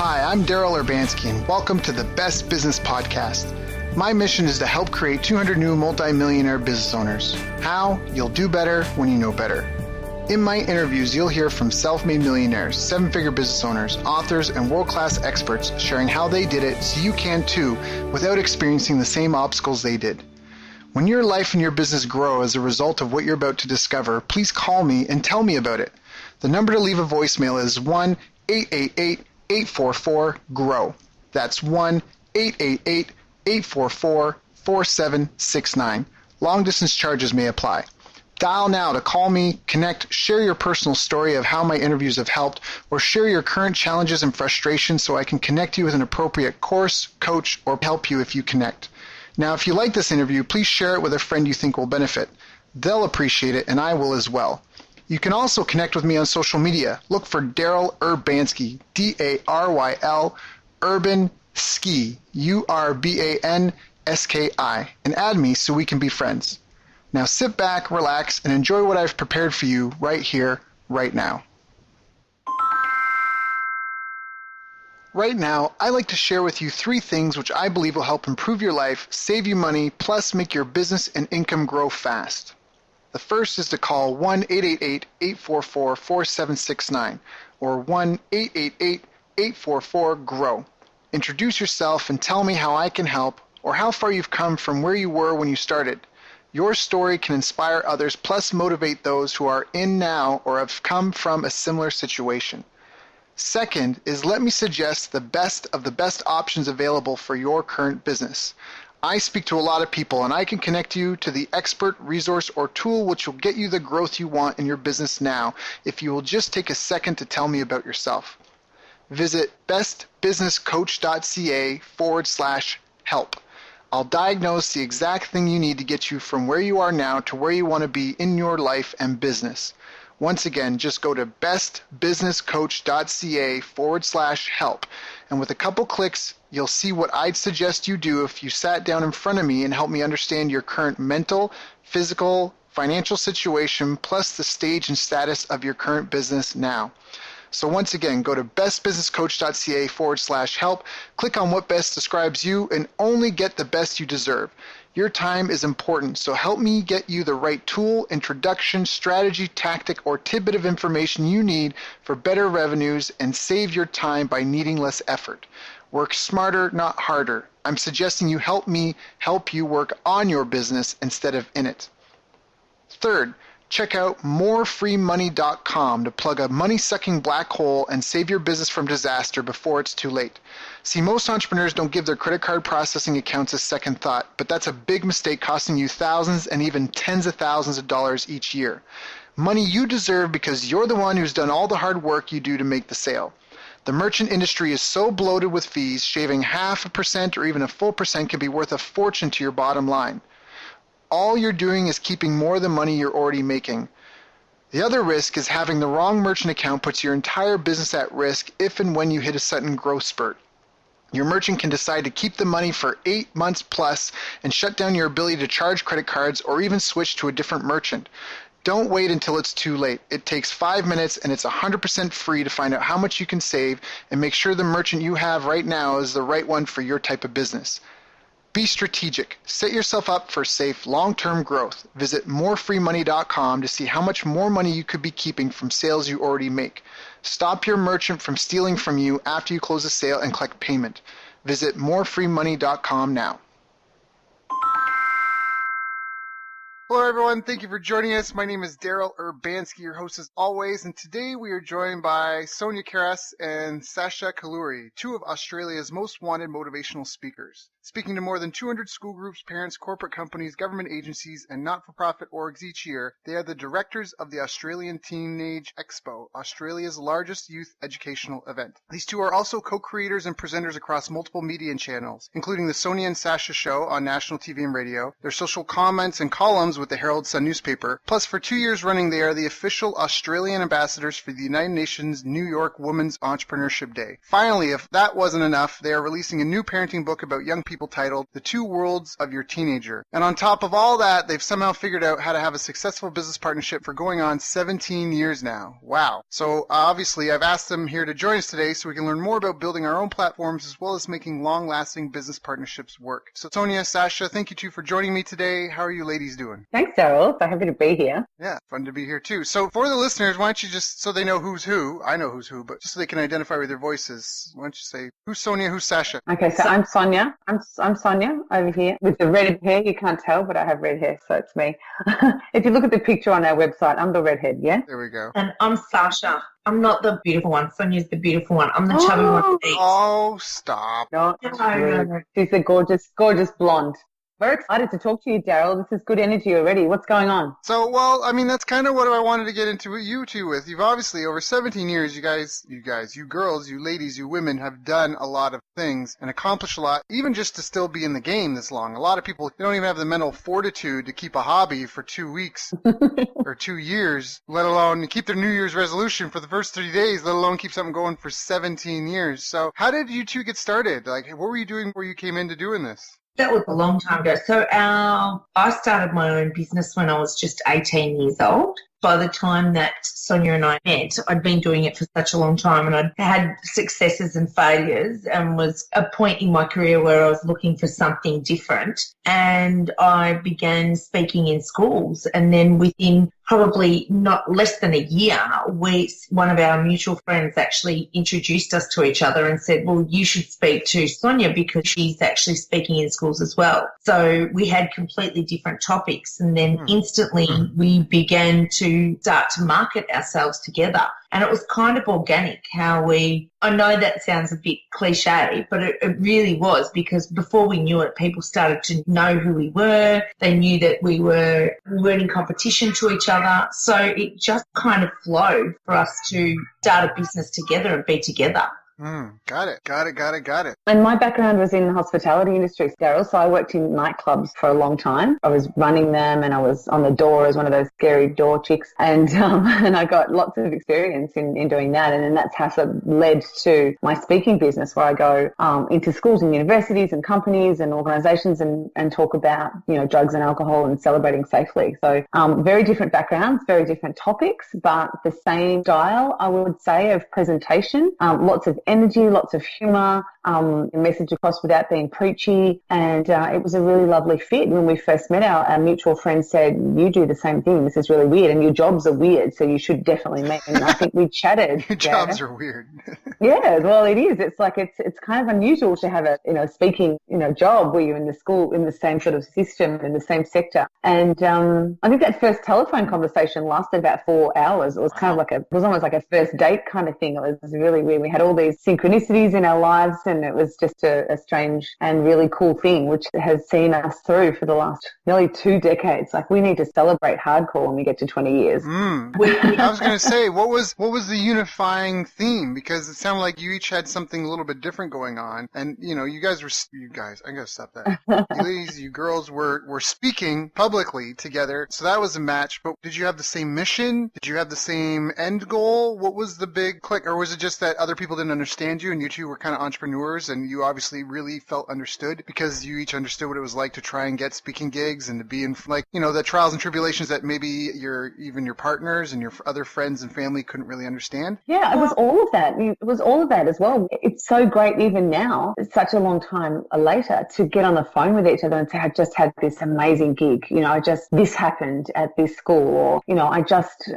Hi, I'm Daryl Urbanski, and welcome to the Best Business Podcast. My mission is to help create 200 new multi-millionaire business owners. How? You'll do better when you know better. In my interviews, you'll hear from self-made millionaires, seven-figure business owners, authors, and world-class experts sharing how they did it so you can too, without experiencing the same obstacles they did. When your life and your business grow as a result of what you're about to discover, please call me and tell me about it. The number to leave a voicemail is 1-888-844-GROW. That's 1-888-844-4769. Long-distance charges may apply. Dial now to call me, connect, share your personal story of how my interviews have helped, or share your current challenges and frustrations so I can connect you with an appropriate course, coach, or help you if you connect. Now, if you like this interview, please share it with a friend you think will benefit. They'll appreciate it, and I will as well. You can also connect with me on social media. Look for Daryl Urbanski, D-A-R-Y-L, Urban Ski, U-R-B-A-N-S-K-I, and add me so we can be friends. Now sit back, relax, and enjoy what I've prepared for you right here, right now. Right now, I like to share with you 3 things which I believe will help improve your life, save you money, plus make your business and income grow fast. The first is to call 1-888-844-4769 or 1-888-844-GROW. Introduce yourself and tell me how I can help or how far you've come from where you were when you started. Your story can inspire others, plus motivate those who are in now or have come from a similar situation. Second is let me suggest the best of the best options available for your current business. I speak to a lot of people, and I can connect you to the expert, resource, or tool which will get you the growth you want in your business now if you will just take a second to tell me about yourself. Visit bestbusinesscoach.ca/help. I'll diagnose the exact thing you need to get you from where you are now to where you want to be in your life and business. Once again, just go to bestbusinesscoach.ca/help, and with a couple clicks, you'll see what I'd suggest you do if you sat down in front of me and helped me understand your current mental, physical, financial situation, plus the stage and status of your current business now. So once again, go to bestbusinesscoach.ca/help, click on what best describes you, and only get the best you deserve. Your time is important, so help me get you the right tool, introduction, strategy, tactic, or tidbit of information you need for better revenues and save your time by needing less effort. Work smarter, not harder. I'm suggesting you help me help you work on your business instead of in it. Third, check out morefreemoney.com to plug a money-sucking black hole and save your business from disaster before it's too late. See, most entrepreneurs don't give their credit card processing accounts a second thought, but that's a big mistake costing you thousands and even tens of thousands of dollars each year. Money you deserve because you're the one who's done all the hard work you do to make the sale. The merchant industry is so bloated with fees, shaving 0.5% or even a full percent can be worth a fortune to your bottom line. All you're doing is keeping more of the money you're already making. The other risk is having the wrong merchant account puts your entire business at risk if and when you hit a sudden growth spurt. Your merchant can decide to keep the money for 8 months plus and shut down your ability to charge credit cards or even switch to a different merchant. Don't wait until it's too late. It takes 5 minutes and it's 100% free to find out how much you can save and make sure the merchant you have right now is the right one for your type of business. Be strategic. Set yourself up for safe, long-term growth. Visit morefreemoney.com to see how much more money you could be keeping from sales you already make. Stop your merchant from stealing from you after you close a sale and collect payment. Visit morefreemoney.com now. Hello everyone, thank you for joining us. My name is Daryl Urbanski, your host as always, and today we are joined by Sonya Karras and Sacha Kaluri, 2 of Australia's most wanted motivational speakers. Speaking to more than 200 school groups, parents, corporate companies, government agencies, and not-for-profit orgs each year, they are the directors of the Australian Teenage Expo, Australia's largest youth educational event. These 2 are also co-creators and presenters across multiple media channels, including the Sonya and Sacha Show on national TV and radio, their social comments and columns with the Herald Sun newspaper, plus for 2 years running they are the official Australian ambassadors for the United Nations New York Women's Entrepreneurship Day. Finally, if that wasn't enough, they are releasing a new parenting book about young people people titled The Two Worlds of Your Teenager. And on top of all that, they've somehow figured out how to have a successful business partnership for going on 17 years now. Wow. So obviously I've asked them here to join us today so we can learn more about building our own platforms as well as making long-lasting business partnerships work. So Sonya, Sacha, thank you two for joining me today. How are you ladies doing? Thanks, Daryl. So happy to be here. Yeah, fun to be here too. So for the listeners, why don't you just, so they know who's who, I know who's who, but just so they can identify with their voices, why don't you say, who's Sonya, who's Sacha? Okay, so I'm Sonya. I'm Sonya over here with the red hair. You can't tell, but I have red hair, so it's me. If you look at the picture on our website, I'm the redhead, yeah? There we go. And I'm Sacha. I'm not the beautiful one. Sonia's the beautiful one. I'm the chubby one. Oh, stop. No, No. she's the gorgeous, gorgeous blonde. Very excited to talk to you, Daryl. This is good energy already. What's going on? So, well, I mean, that's kind of what I wanted to get into with you two with. You've obviously, over 17 years, you girls, you ladies, you women have done a lot of things and accomplished a lot, even just to still be in the game this long. A lot of people, they don't even have the mental fortitude to keep a hobby for 2 weeks or 2 years, let alone keep their New Year's resolution for the first 30 days, let alone keep something going for 17 years. So how did you two get started? Like, what were you doing before you came into doing this? That was a long time ago. So I started my own business when I was just 18 years old. By the time that Sonya and I met, I'd been doing it for such a long time and I'd had successes and failures and was a point in my career where I was looking for something different. And I began speaking in schools. And then within probably not less than a year, one of our mutual friends actually introduced us to each other and said, well, you should speak to Sonya because she's actually speaking in schools as well. So we had completely different topics. And then instantly we began to start to market ourselves together. And it was kind of organic how I know that sounds a bit cliche, but it really was, because before we knew it, people started to know who we were. They knew that we weren't in competition to each other. So it just kind of flowed for us to start a business together and be together. Got it. And my background was in the hospitality industry, Daryl, so I worked in nightclubs for a long time. I was running them and I was on the door as one of those scary door chicks, and I got lots of experience in doing that, and then that's how it led to my speaking business, where I go into schools and universities and companies and organisations and talk about, drugs and alcohol and celebrating safely. So very different backgrounds, very different topics, but the same style, I would say, of presentation, lots of energy, lots of humour, message across without being preachy, and it was a really lovely fit. When we first met, our mutual friend said, you do the same thing, this is really weird, and your jobs are weird, so you should definitely meet. And I think we chatted. Your jobs are weird. Yeah, well, it is. It's like it's kind of unusual to have a speaking job where you're in the school, in the same sort of system, in the same sector. And I think that first telephone conversation lasted about 4 hours. It was kind of like it was almost like a first date kind of thing. It was really weird. We had all these synchronicities in our lives, and it was just a strange and really cool thing, which has seen us through for the last nearly 2 decades. Like, we need to celebrate hardcore when we get to 20 years. I was going to say, what was the unifying theme? Because it sounded like you each had something a little bit different going on, and you guys, I gotta stop that. You ladies, you girls were speaking publicly together, so that was a match. But did you have the same mission? Did you have the same end goal? What was the big click, or was it just that other people didn't understand you and you two were kind of entrepreneurs and you obviously really felt understood because you each understood what it was like to try and get speaking gigs and to be in the trials and tribulations that maybe even your partners and your other friends and family couldn't really understand? Yeah, it was all of that. It was all of that as well. It's so great even now, it's such a long time later, to get on the phone with each other and say, I just had this amazing gig. This happened at this school, or, I just,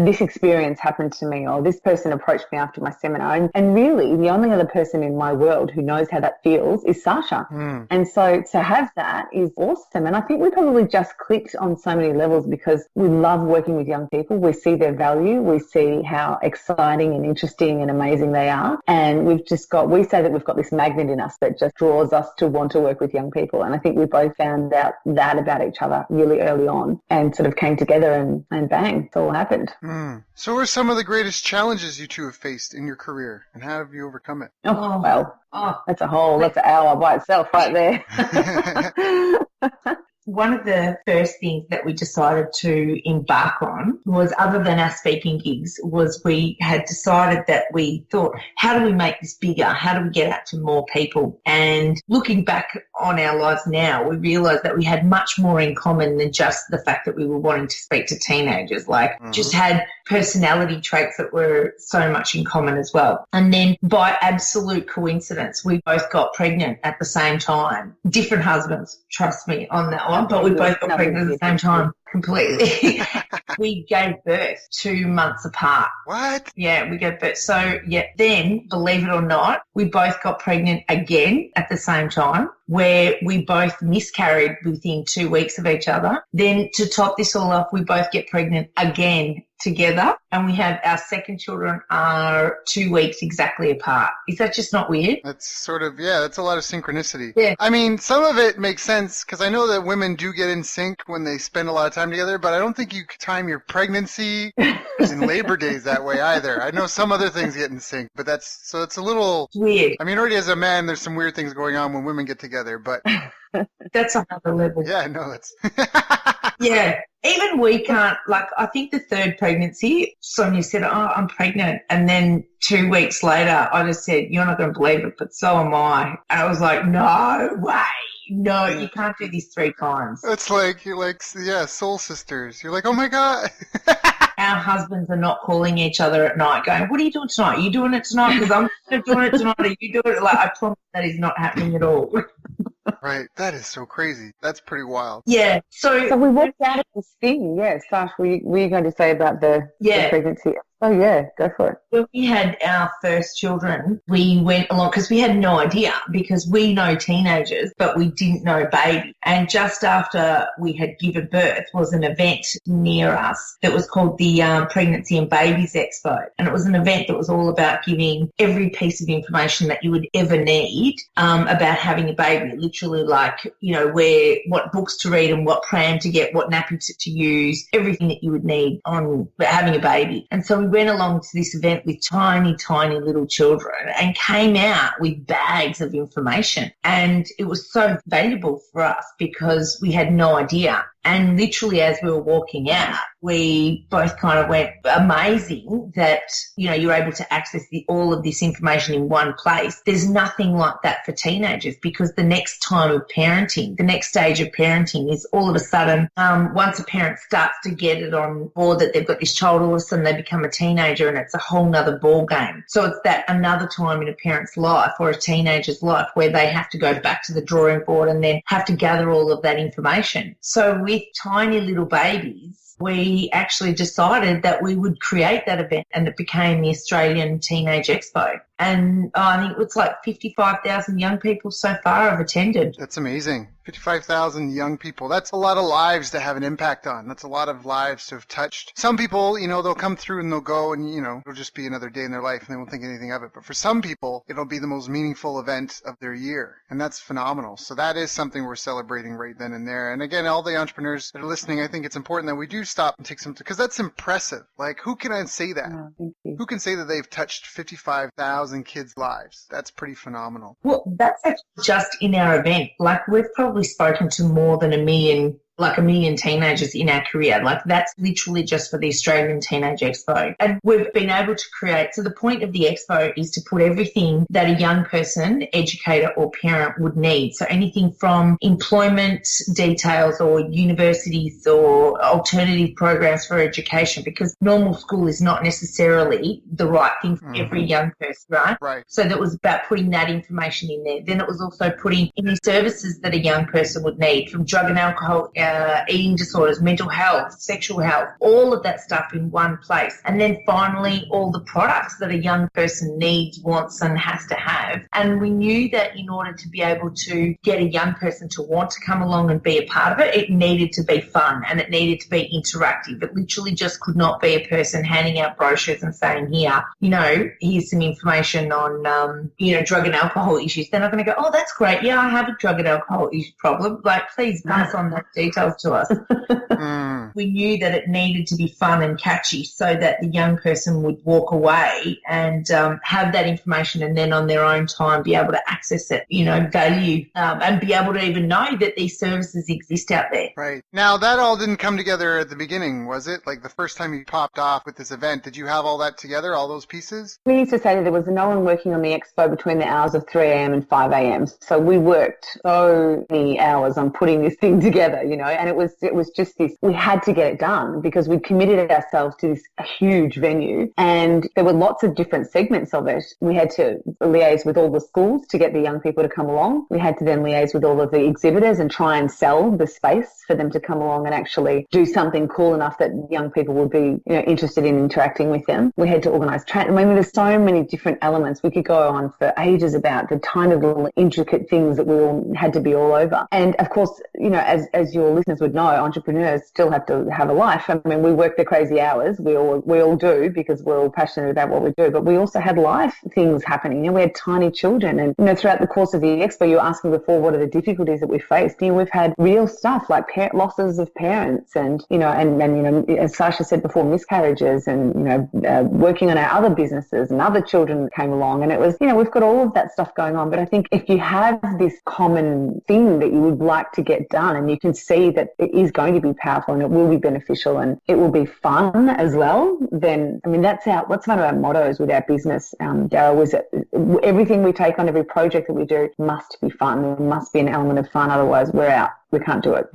this experience happened to me, or this person approached me after my seminar. And really, the only other person in my world who knows how that feels is Sacha. And so to have that is awesome. And I think we probably just clicked on so many levels because we love working with young people. We see their value. We see how exciting and interesting and amazing they are. And we say that we've got this magnet in us that just draws us to want to work with young people. And I think we both found out that about each other really early on and sort of came together and bang, it all happened. So what are some of the greatest challenges you two have faced in your career, and how have you overcome it? Oh, well, that's an hour by itself right there. one of the first things that we decided to embark on was, other than our speaking gigs, was we had decided that we thought, how do we make this bigger? How do we get out to more people? And looking back on our lives now, we realised that we had much more in common than just the fact that we were wanting to speak to teenagers, like just had personality traits that were so much in common as well. And then by absolute coincidence, we both got pregnant at the same time. Different husbands, trust me on that one, but we both got pregnant at the same time. Completely. We gave birth 2 months apart. What? Yeah, we gave birth. So, yeah, then, believe it or not, we both got pregnant again at the same time, where we both miscarried within 2 weeks of each other. Then, to top this all off, we both get pregnant again together, and we have our second children are 2 weeks exactly apart. Is that just not weird? That's sort of, yeah, that's a lot of synchronicity. Yeah. I mean, some of it makes sense because I know that women do get in sync when they spend a lot of time together, but I don't think you time your pregnancy and labor days that way either. I know some other things get in sync, but it's a little weird. I mean, already as a man, there's some weird things going on when women get together, but that's another level. Yeah, no, that's yeah. Even we can't, like, I think the third pregnancy, Sonya said, I'm pregnant. And then 2 weeks later, I just said, you're not going to believe it, but so am I. And I was like, no way. No, you can't do this 3 times. It's like, you're like, yeah, soul sisters. You're like, oh my God. Our husbands are not calling each other at night going, what are you doing tonight? Are you doing it tonight? Because I'm doing it tonight. Are you doing it? Like, I promise that is not happening at all. Right. That is so crazy. That's pretty wild. Yeah. So we walked out of this thing. Yeah. Sash, were you going to say about the pregnancy? Oh, yeah. Go for it. When we had our first children, we went along because we had no idea, because we know teenagers, but we didn't know baby. And just after we had given birth was an event near us that was called the Pregnancy and Babies Expo. And it was an event that was all about giving every piece of information that you would ever need about having a baby. Literally, like, you know, what books to read and what pram to get, what nappy to use, everything that you would need on having a baby. And so we went along to this event with tiny, tiny little children and came out with bags of information. And it was so valuable for us because we had no idea. And literally as we were walking out, we both kind of went, amazing that, you know, you're able to access all of this information in one place. There's nothing like that for teenagers, because the next time of parenting, the next stage of parenting is all of a sudden, once a parent starts to get it on board that they've got this child, all of a sudden they become a teenager and it's a whole nother ball game. So it's that another time in a parent's life or a teenager's life where they have to go back to the drawing board and then have to gather all of that information. So with tiny little babies, we actually decided that we would create that event, and it became the Australian Teenage Expo. And I think it's like 55,000 young people so far have attended. That's amazing. 55,000 young people. That's a lot of lives to have an impact on. That's a lot of lives to have touched. Some people, you know, they'll come through and they'll go and, you know, it'll just be another day in their life and they won't think anything of it. But for some people, it'll be the most meaningful event of their year. And that's phenomenal. So that is something we're celebrating right then and there. And again, all the entrepreneurs that are listening, I think it's important that we do stop and take some, because that's impressive. Like, who can I say that? Oh, who can say that they've touched 55,000 kids' lives? That's pretty phenomenal. Well, that's actually just in our event. Like, we've probably spoken to more than a million teenagers in our career. Like, that's literally just for the Australian Teenage Expo. And we've been able to create, so the point of the expo is to put everything that a young person, educator or parent would need. So anything from employment details or universities or alternative programs for education, because normal school is not necessarily the right thing for every young person, right? Right. So that was about putting that information in there. Then it was also putting any services that a young person would need, from drug and alcohol, eating disorders, mental health, sexual health, all of that stuff in one place. And then finally, all the products that a young person needs, wants, and has to have. And we knew that in order to be able to get a young person to want to come along and be a part of it, it needed to be fun and it needed to be interactive. It literally just could not be a person handing out brochures and saying, here, you know, here's some information on, you know, drug and alcohol issues. They're not going to go, oh, that's great. Yeah, I have a drug and alcohol issue problem. Like, please pass on that detail. details to us. We knew that it needed to be fun and catchy so that the young person would walk away and have that information and then on their own time be able to access it, value and be able to even know that these services exist out there. Right. Now, that all didn't come together at the beginning, was it? Like the first time you popped off with this event, did you have all that together, all those pieces? We used to say that there was no one working on the expo between the hours of 3 a.m. and 5 a.m. So we worked so many hours on putting this thing together, and it was just this, we had to get it done because we committed ourselves to this huge venue and there were lots of different segments of it. We had to liaise with all the schools to get the young people to come along. We had to then liaise with all of the exhibitors and try and sell the space for them to come along and actually do something cool enough that young people would be interested in interacting with them. We had to organise there's so many different elements. We could go on for ages about the tiny little intricate things that we all had to be all over. And of course, as your listeners would know, entrepreneurs still have to have a life. I mean, we work the crazy hours. We all do because we're all passionate about what we do, but we also had life things happening. We had tiny children and, throughout the course of the expo, you were asking before, what are the difficulties that we faced? We've had real stuff like losses of parents and, as Sacha said before, miscarriages and, working on our other businesses and other children came along. And it was, we've got all of that stuff going on. But I think if you have this common thing that you would like to get done and you can see that it is going to be powerful and it will be beneficial and it will be fun as well, then, that's one of our mottos with our business, Darryl, was that everything we take on, every project that we do must be fun. There must be an element of fun. Otherwise, we're out. We can't do it.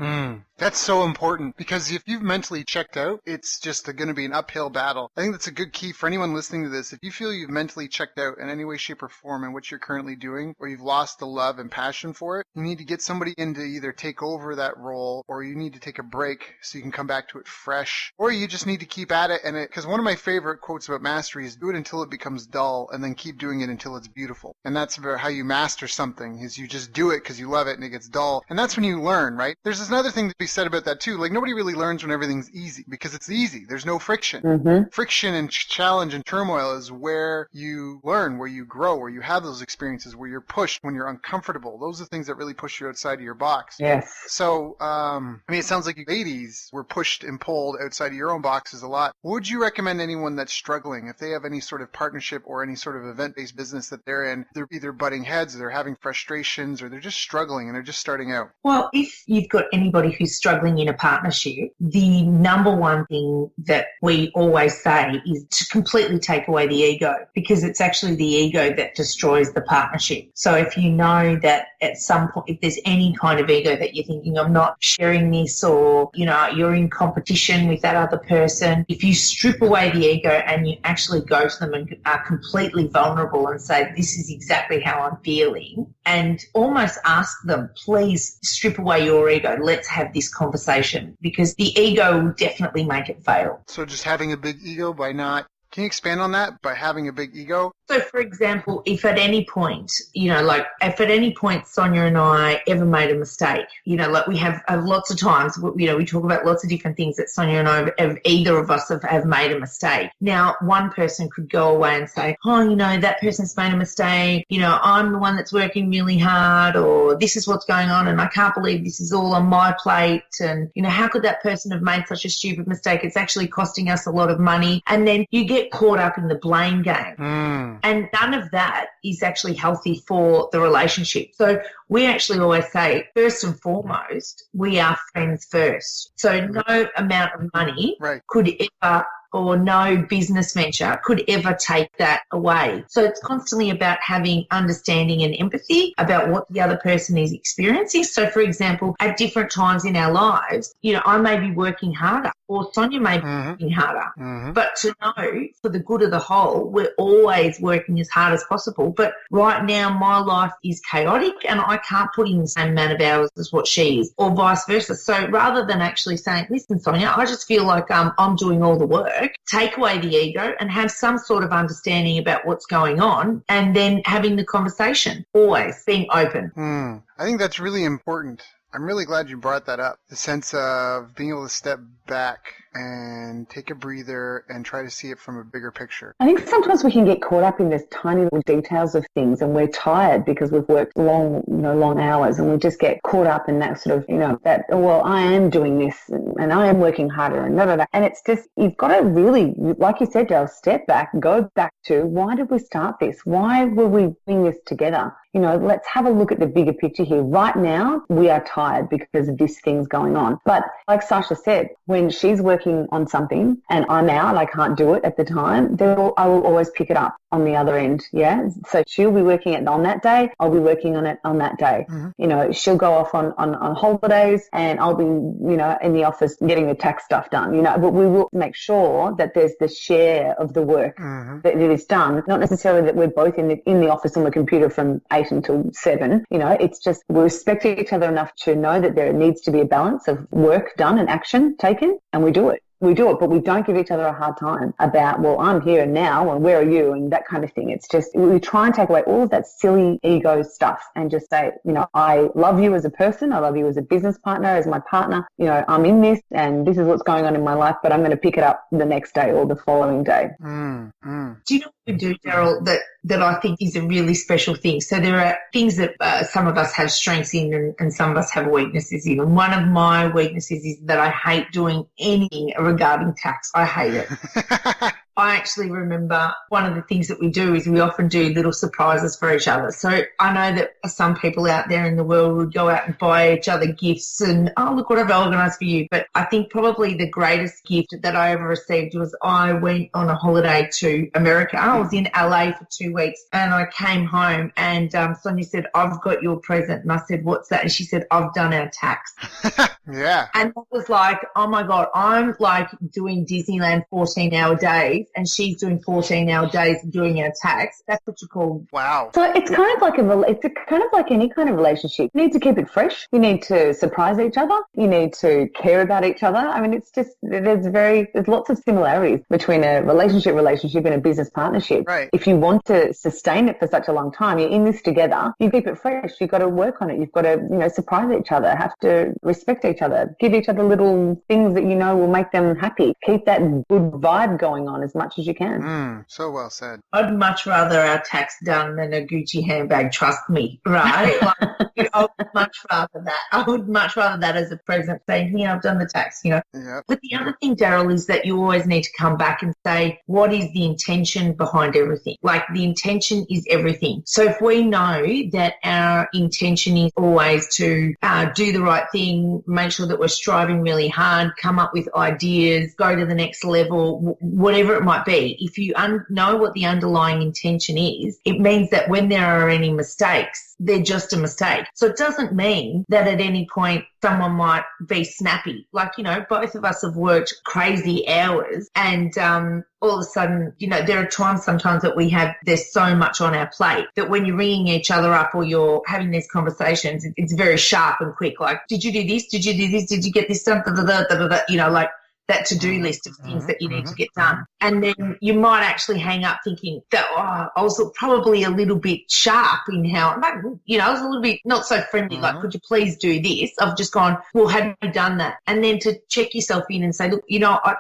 That's so important because if you've mentally checked out, it's just going to be an uphill battle. I think that's a good key for anyone listening to this. If you feel you've mentally checked out in any way, shape, or form in what you're currently doing, or you've lost the love and passion for it, you need to get somebody in to either take over that role, or you need to take a break so you can come back to it fresh, or you just need to keep at it. And because one of my favorite quotes about mastery is do it until it becomes dull and then keep doing it until it's beautiful. And that's about how you master something, is you just do it because you love it and it gets dull. And that's when you learn, right? There's another thing to be said about that too. Like nobody really learns when everything's easy because it's easy. There's no friction. Friction and challenge and turmoil is where you learn, where you grow, where you have those experiences, where you're pushed, when you're uncomfortable. Those are things that really push you outside of your box. Yes. So, it sounds like you ladies were pushed and pulled outside of your own boxes a lot. Would you recommend anyone that's struggling, if they have any sort of partnership or any sort of event-based business that they're in, they're either butting heads, or they're having frustrations, or they're just struggling and they're just starting out? Well, if you've got anybody who's struggling in a partnership, the number one thing that we always say is to completely take away the ego, because it's actually the ego that destroys the partnership. So if you know that at some point, if there's any kind of ego that you're thinking, I'm not sharing this, or, you're in competition with that other person, if you strip away the ego and you actually go to them and are completely vulnerable and say, this is exactly how I'm feeling, and almost ask them, please strip away your ego. Let's have this conversation, because the ego will definitely make it fail. So just having a big ego by not... Can you expand on that? By having a big ego? So, for example, if at any point, Sonya and I ever made a mistake, we have lots of times, we talk about lots of different things that Sonya and I, either of us have made a mistake. Now, one person could go away and say, that person's made a mistake, I'm the one that's working really hard, or this is what's going on and I can't believe this is all on my plate, and, how could that person have made such a stupid mistake? It's actually costing us a lot of money. And then you get caught up in the blame game. And none of that is actually healthy for the relationship. So we actually always say, first and foremost, we are friends first. So no amount of money could ever, or no business venture could ever take that away. So it's constantly about having understanding and empathy about what the other person is experiencing. So, for example, at different times in our lives, I may be working harder, or Sonya may be working harder. But to know, for the good of the whole, we're always working as hard as possible. But right now, my life is chaotic and I can't put in the same amount of hours as what she is, or vice versa. So rather than actually saying, listen, Sonya, I just feel like I'm doing all the work, take away the ego and have some sort of understanding about what's going on, and then having the conversation, always being open. I think that's really important. I'm really glad you brought that up, the sense of being able to step back and take a breather and try to see it from a bigger picture. I think sometimes we can get caught up in this tiny little details of things, and we're tired because we've worked long hours, and we just get caught up in that sort of, that, well, I am doing this and I am working harder and blah, blah, blah. And it's just, you've got to really, like you said, Dale, step back, go back to, why did we start this? Why were we doing this together? Let's have a look at the bigger picture here. Right now, we are tired because of this thing's going on. But like Sacha said, when she's working on something and I'm out, I can't do it at the time, I will always pick it up on the other end. Yeah. So she'll be working it on that day. I'll be working on it on that day. Mm-hmm. She'll go off on holidays and I'll be, in the office getting the tax stuff done, but we will make sure that there's the share of the work that is done. Not necessarily that we're both in the office on the computer from 8 until 7. It's just we respect each other enough to know that there needs to be a balance of work done and action taken, and we do it. But we don't give each other a hard time about, well, I'm here and now, and where are you, and that kind of thing. It's just, we try and take away all of that silly ego stuff and just say, I love you as a person, I love you as a business partner, as my partner, I'm in this and this is what's going on in my life, but I'm going to pick it up the next day or the following day. Do you know what we do, Daryl, that I think is a really special thing? So there are things that some of us have strengths in and some of us have weaknesses in. And one of my weaknesses is that I hate doing anything regarding tax. I hate it. I actually remember one of the things that we do is we often do little surprises for each other. So I know that some people out there in the world would go out and buy each other gifts and, oh, look what I've organised for you. But I think probably the greatest gift that I ever received was I went on a holiday to America. I was in LA for 2 weeks and I came home and Sonya said, I've got your present. And I said, what's that? And she said, I've done our tax. Yeah. And that was like, oh my God, I'm like doing Disneyland 14-hour days and she's doing 14-hour days doing our tax. That's what you call. Wow. So it's kind of like any kind of relationship. You need to keep it fresh. You need to surprise each other. You need to care about each other. I mean, it's just, there's lots of similarities between a relationship and a business partnership. Right. If you want to sustain it for such a long time, you're in this together, you keep it fresh. You've got to work on it. You've got to, surprise each other, have to respect each other, give each other little things that will make them happy. Keep that good vibe going on as much as you can. So well said. I'd much rather our tax done than a Gucci handbag, trust me, right? I would much rather that. I would much rather that as a present saying, I've done the tax, Yep. But the other thing, Daryl, is that you always need to come back and say, what is the intention behind everything? Like the intention is everything. So if we know that our intention is always to do the right thing, make sure that we're striving really hard, come up with ideas, go to the next level, whatever it might be, if you know what the underlying intention is, it means that when there are any mistakes, they're just a mistake. So it doesn't mean that at any point someone might be snappy. Like, both of us have worked crazy hours and all of a sudden, there are times sometimes that there's so much on our plate that when you're ringing each other up or you're having these conversations, it's very sharp and quick. Like, did you do this? Did you do this? Did you get this done? Like that to-do list of things that you need to get done. And then you might actually hang up thinking that, I was probably a little bit sharp in how, I was a little bit not so friendly, like, could you please do this? I've just gone, well, have you done that? And then to check yourself in and say, look,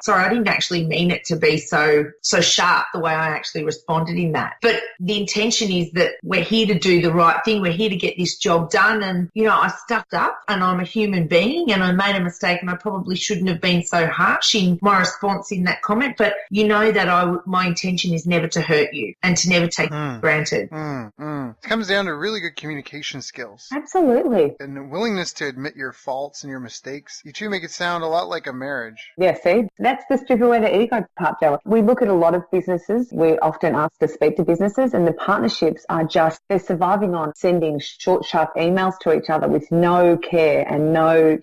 sorry, I didn't actually mean it to be so sharp the way I actually responded in that. But the intention is that we're here to do the right thing. We're here to get this job done. And, I stuffed up and I'm a human being and I made a mistake and I probably shouldn't have been so harsh in my response in that comment, but that my intention is never to hurt you and to never take it for granted. It comes down to really good communication skills. Absolutely. And a willingness to admit your faults and your mistakes. You two make it sound a lot like a marriage. Yeah, see, that's the strip away the ego part, Joe. We look at a lot of businesses. We're often asked to speak to businesses and the partnerships are they're surviving on sending short, sharp emails to each other with no care and no,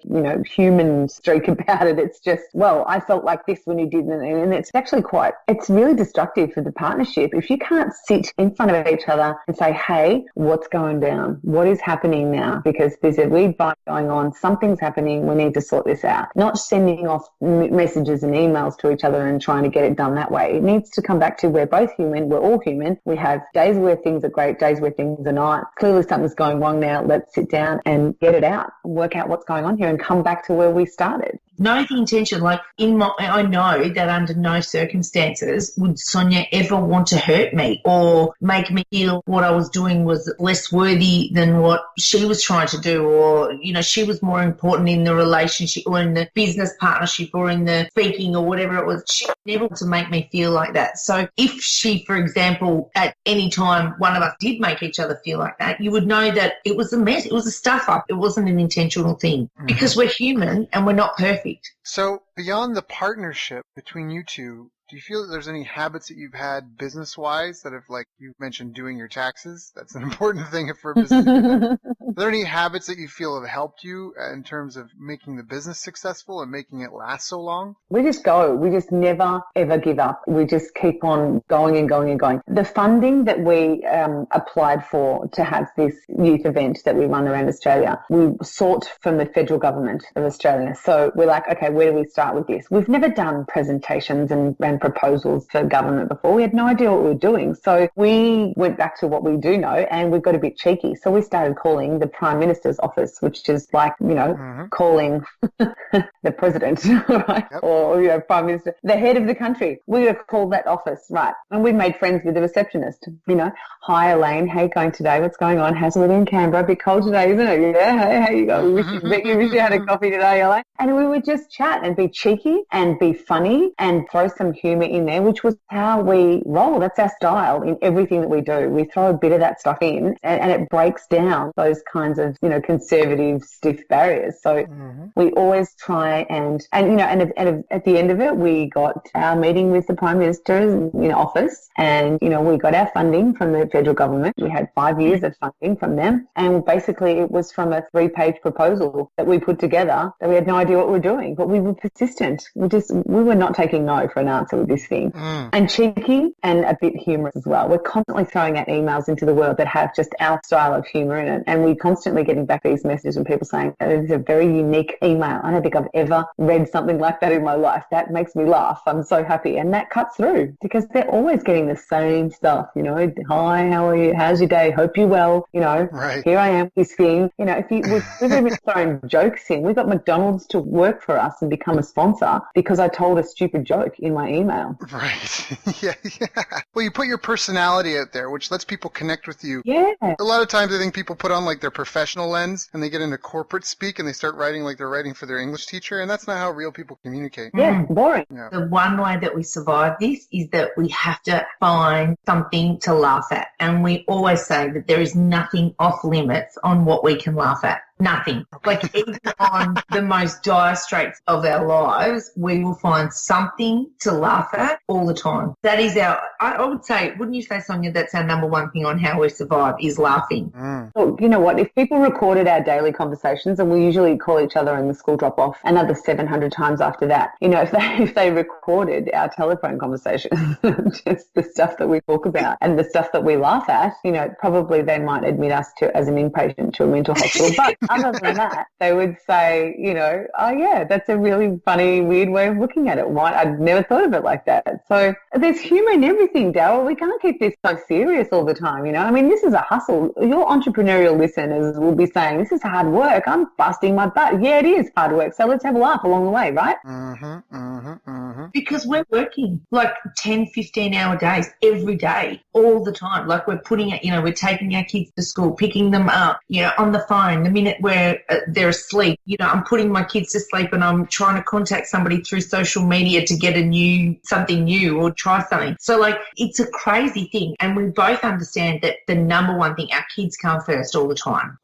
human streak about it. It's just, well, I felt like this when you did, and it's actually it's really destructive for the partnership. If you can't sit in front of each other and say, hey, what's going down? What is happening now? Because there's a weird vibe going on. Something's happening. We need to sort this out. Not sending off messages and emails to each other and trying to get it done that way. It needs to come back to we're both human. We're all human. We have days where things are great, days where things are not. Clearly something's going wrong now. Let's sit down and get it out, work out what's going on here and come back to where we started. know the intention. Like I know that under no circumstances would Sonya ever want to hurt me or make me feel what I was doing was less worthy than what she was trying to do, or, you know, she was more important in the relationship or in the business partnership or in the speaking or whatever it was. She never wanted to make me feel like that. So if she, for example, at any time one of us did make each other feel like that, you would know that it was a mess. It was a stuff up. It wasn't an intentional thing, because we're human and we're not perfect. So beyond the partnership between you two, do you feel that there's any habits that you've had business-wise that have, like you mentioned, doing your taxes? That's an important thing for a business. Are there any habits that you feel have helped you in terms of making the business successful and making it last so long? We just go. We just never, ever give up. We just keep on going and going and going. The funding that we applied for to have this youth event that we run around Australia, we sought from the federal government of Australia. So we're like, okay, where do we start with this? We've never done presentations and proposals for government before. We had no idea what we were doing. So we went back to what we do know, and we got a bit cheeky. So we started calling the Prime Minister's office, which is like, you know, calling the president, right? Yep. Or, you know, Prime Minister, the head of the country. We would have called that office, right? And we made friends with the receptionist, you know. Hi, Elaine. How you going today? What's going on? How's the weather in Canberra? A bit cold today, isn't it? Yeah. Hey, how you going? We wish you had a coffee today, Elaine. And we would just chat and be cheeky and be funny and throw some humour in there, which was how we roll. That's our style in everything that we do. We throw a bit of that stuff in, and it breaks down those kinds of, you know, conservative, stiff barriers. So we always try and you know, and at the end of it, we got our meeting with the Prime Minister's, you know, office, and, you know, we got our funding from the federal government. We had 5 years of funding from them, and basically it was from a 3-page proposal that we put together that we had no idea what we were doing, but we were persistent. We were not taking no for an answer with this thing. And cheeky and a bit humorous as well. We're constantly throwing out emails into the world that have just our style of humour in it, and we're constantly getting back these messages from people saying, it is a very unique email. I don't think I've ever read something like that in my life. That makes me laugh. I'm so happy. And that cuts through, because they're always getting the same stuff, you know. Hi, how are you? How's your day? Hope you're well. You know, Here I am, this thing. You know, we've even thrown jokes in. We got McDonald's to work for us and become a sponsor because I told a stupid joke in my email. Right. yeah. Well, you put your personality out there, which lets people connect with you. Yeah. A lot of times I think people put on like their professional lens and they get into corporate speak and they start writing like they're writing for their English teacher, and that's not how real people communicate. Yeah, boring. Yeah. The one way that we survive this is that we have to find something to laugh at. And we always say that there is nothing off limits on what we can laugh at. Nothing. Like, even on the most dire straits of our lives, we will find something to laugh at all the time. That is I would say, wouldn't you say, Sonya, that's our number one thing on how we survive, is laughing. Well, you know what? If people recorded our daily conversations, and we usually call each other in the school drop-off another 700 times after that, you know, if they recorded our telephone conversations, just the stuff that we talk about and the stuff that we laugh at, you know, probably they might admit us as an inpatient to a mental hospital. But other than that, they would say, you know, oh yeah, that's a really funny, weird way of looking at it. Why? I'd never thought of it like that. So there's humour in everything, Daryl. We can't keep this so serious all the time, you know. I mean, this is a hustle. Your entrepreneurial listeners will be saying, this is hard work. I'm busting my butt. Yeah, it is hard work. So let's have a laugh along the way, right? Because we're working like 10, 15-hour days every day, all the time. Like, we're putting it, you know, we're taking our kids to school, picking them up, you know, on the phone the minute where they're asleep. You know, I'm putting my kids to sleep and I'm trying to contact somebody through social media to get something new or try something. So, like, it's a crazy thing. And we both understand that the number one thing, our kids come first all the time.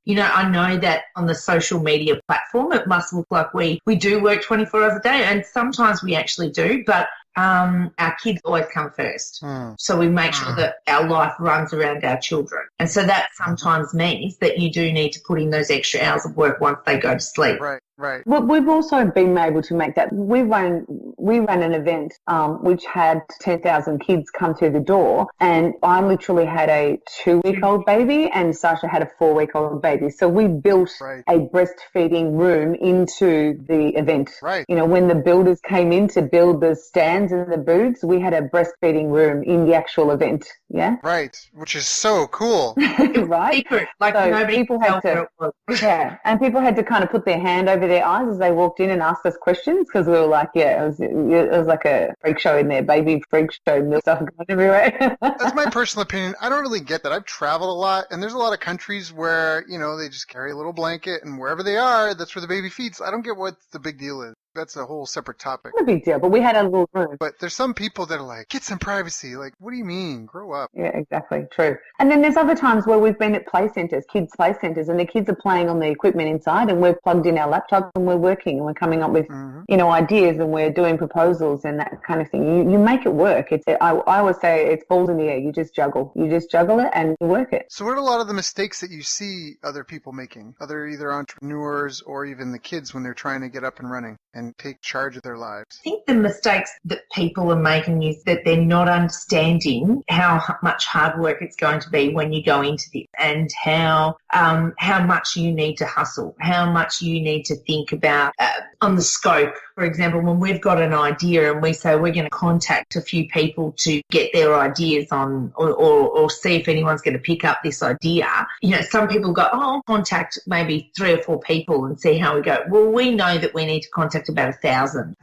You know, I know that on the social media platform, it must look like we do work 24 hours a day, and sometimes we actually do, but our kids always come first. So we make sure that our life runs around our children. And so that sometimes means that you do need to put in those extra hours of work once they go to sleep. Right. Well, we've also been able to make that. We ran an event which had 10,000 kids come through the door, and I literally had a 2-week-old baby and Sacha had a 4-week-old baby. So we built a breastfeeding room into the event. Right. You know, when the builders came in to build the stands and the booths, we had a breastfeeding room in the actual event. Yeah. Right. Which is so cool. cool. Right? Secret. Like So nobody people could had tell to, what it was. yeah, and people had to kind of put their hand over their eyes as they walked in and asked us questions because we were like, yeah, it was like a freak show in there, baby freak show, milk stuff going everywhere. That's my personal opinion. I don't really get that. I've traveled a lot, and there's a lot of countries where, they just carry a little blanket, and wherever they are, that's where the baby feeds. I don't get what the big deal is. That's a whole separate topic. Not a big deal, but we had a little room. But there's some people that are like, get some privacy. Like, what do you mean? Grow up. Yeah, exactly. True. And then there's other times where we've been at play centres, kids' play centres, and the kids are playing on the equipment inside and we're plugged in our laptops and we're working and we're coming up with, ideas and we're doing proposals and that kind of thing. You make it work. I always say it's balls in the air. You just juggle. You just juggle it and you work it. So what are a lot of the mistakes that you see other people making, either entrepreneurs or even the kids when they're trying to get up and running and take charge of their lives? I think the mistakes that people are making is that they're not understanding how much hard work it's going to be when you go into this and how much you need to hustle, how much you need to think about on the scope. For example, when we've got an idea and we say we're going to contact a few people to get their ideas on or see if anyone's going to pick up this idea, some people go, I'll contact maybe 3 or 4 people and see how we go. Well, we know that we need to contact about 1,000.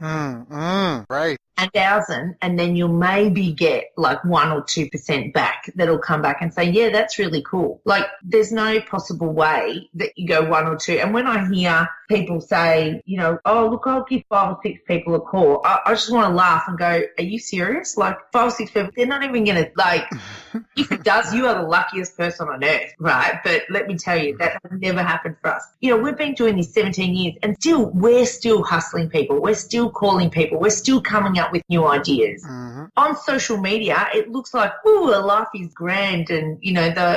Right. 1,000, and then you'll maybe get like 1 or 2% back that'll come back and say, yeah, that's really cool. Like there's no possible way that you go 1 or 2. And when I hear people say, oh, look, I'll give 5 or 6 people a call, I just want to laugh and go, are you serious? Like 5 or 6 people, they're not even going to, like, if it does, you are the luckiest person on earth, right? But let me tell you, that has never happened for us. We've been doing this 17 years and we're still hustling people. We're still calling people. We're still coming up with new ideas. On social media, it looks like, life is grand and,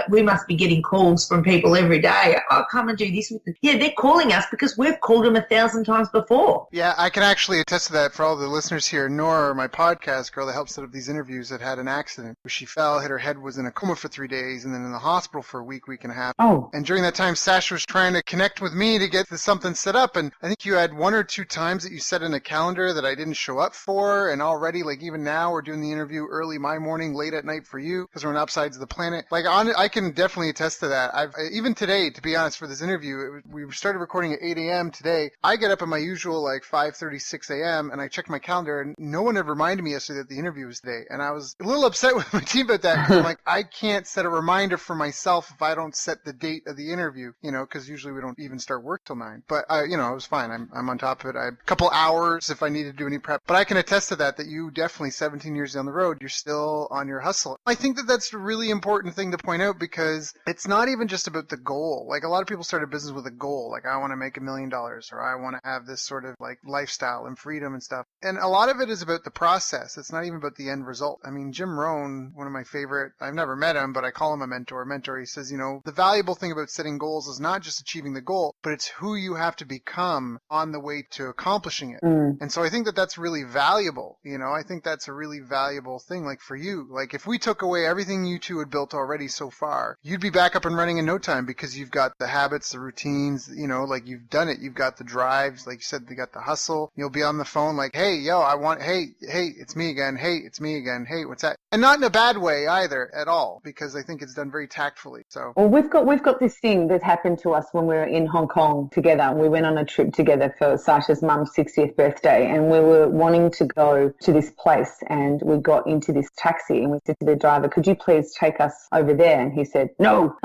we must be getting calls from people every day. I'll come and do this with them. Yeah, they're calling us because we've called them 1,000 times before. Yeah, I can actually attest to that for all the listeners here. Nora, my podcast girl that helps set up these interviews, had an accident where she fell, hit her head, was in a coma for 3 days, and then in the hospital for a week and a half. Oh. And during that time, Sacha was trying to connect with me to get something set up, and I think you had 1 or 2 times that you set in a calendar that I didn't show up for, and already, like even now, we're doing the interview early my morning, late at night for you, because we're on upsides of the planet. Like, I can definitely attest to that. Even today, to be honest, for this interview, we started recording at 8 a.m. today. I get up at my usual, like, 5:30, 6 a.m., and I check my calendar, and no one had reminded me yesterday that the interview was today. And I was a little upset with my team about that, because I'm like, I can't set a reminder for myself if I don't set the date of the interview, because usually we don't even start work till 9. But, it was fine. I'm on top of it. I have a couple hours if I need to do any prep. But I can attest to that you definitely, 17 years down the road, you're still on your hustle. I think that that's a really important thing to point out because it's not even just about the goal. Like a lot of people start a business with a goal, like I want to make $1 million or I want to have this sort of like lifestyle and freedom and stuff. And a lot of it is about the process. It's not even about the end result. I mean, Jim Rohn, one of my favorite, I've never met him, but I call him a mentor. He says, the valuable thing about setting goals is not just achieving the goal, but it's who you have to become on the way to accomplishing it. And so I think that that's really valuable. I think that's a really valuable thing. Like for you, like if we took away everything you two had built already so far, you'd be back up and running in no time because you've got the habits, the routines, like you've done it. You've got the drives, like you said, you got the hustle. You'll be on the phone like, hey, hey, it's me again. Hey, it's me again. Hey, what's that? And not in a bad way either at all, because I think it's done very tactfully. So, well, we've got this thing that happened to us when we were in Hong Kong together. We went on a trip together for Sacha's mum's 60th birthday, and we were wanting to go to this place, and we got into this taxi, and we said to the driver, "Could you please take us over there?" And he said, "No."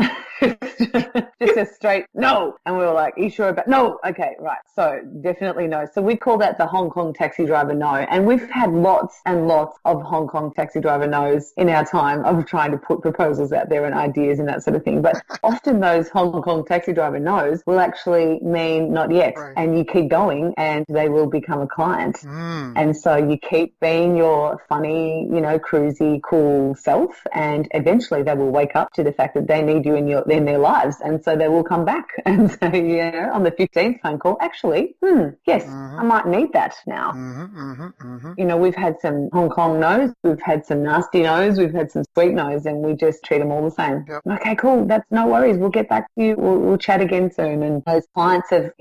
Just a straight no. And we were like, "Are you sure about?" "No." "Okay, right." So definitely no. So we call that the Hong Kong taxi driver no. And we've had lots and lots of Hong Kong taxi driver no's in our time of trying to put proposals out there and ideas and that sort of thing. But often those Hong Kong taxi driver no's will actually mean not yet. Right. And you keep going and they will become a client. And so you keep being your funny, cruisy, cool self, and eventually they will wake up to the fact that they need you in their lives, and so they will come back and say, on the 15th phone call, actually, yes, I might need that now. We've had some Hong Kong no's, we've had some nasty no's, we've had some sweet-nosed and we just treat them all the same. Yep. Okay, cool. That's no worries. We'll get back to you. We'll chat again soon. And those clients have,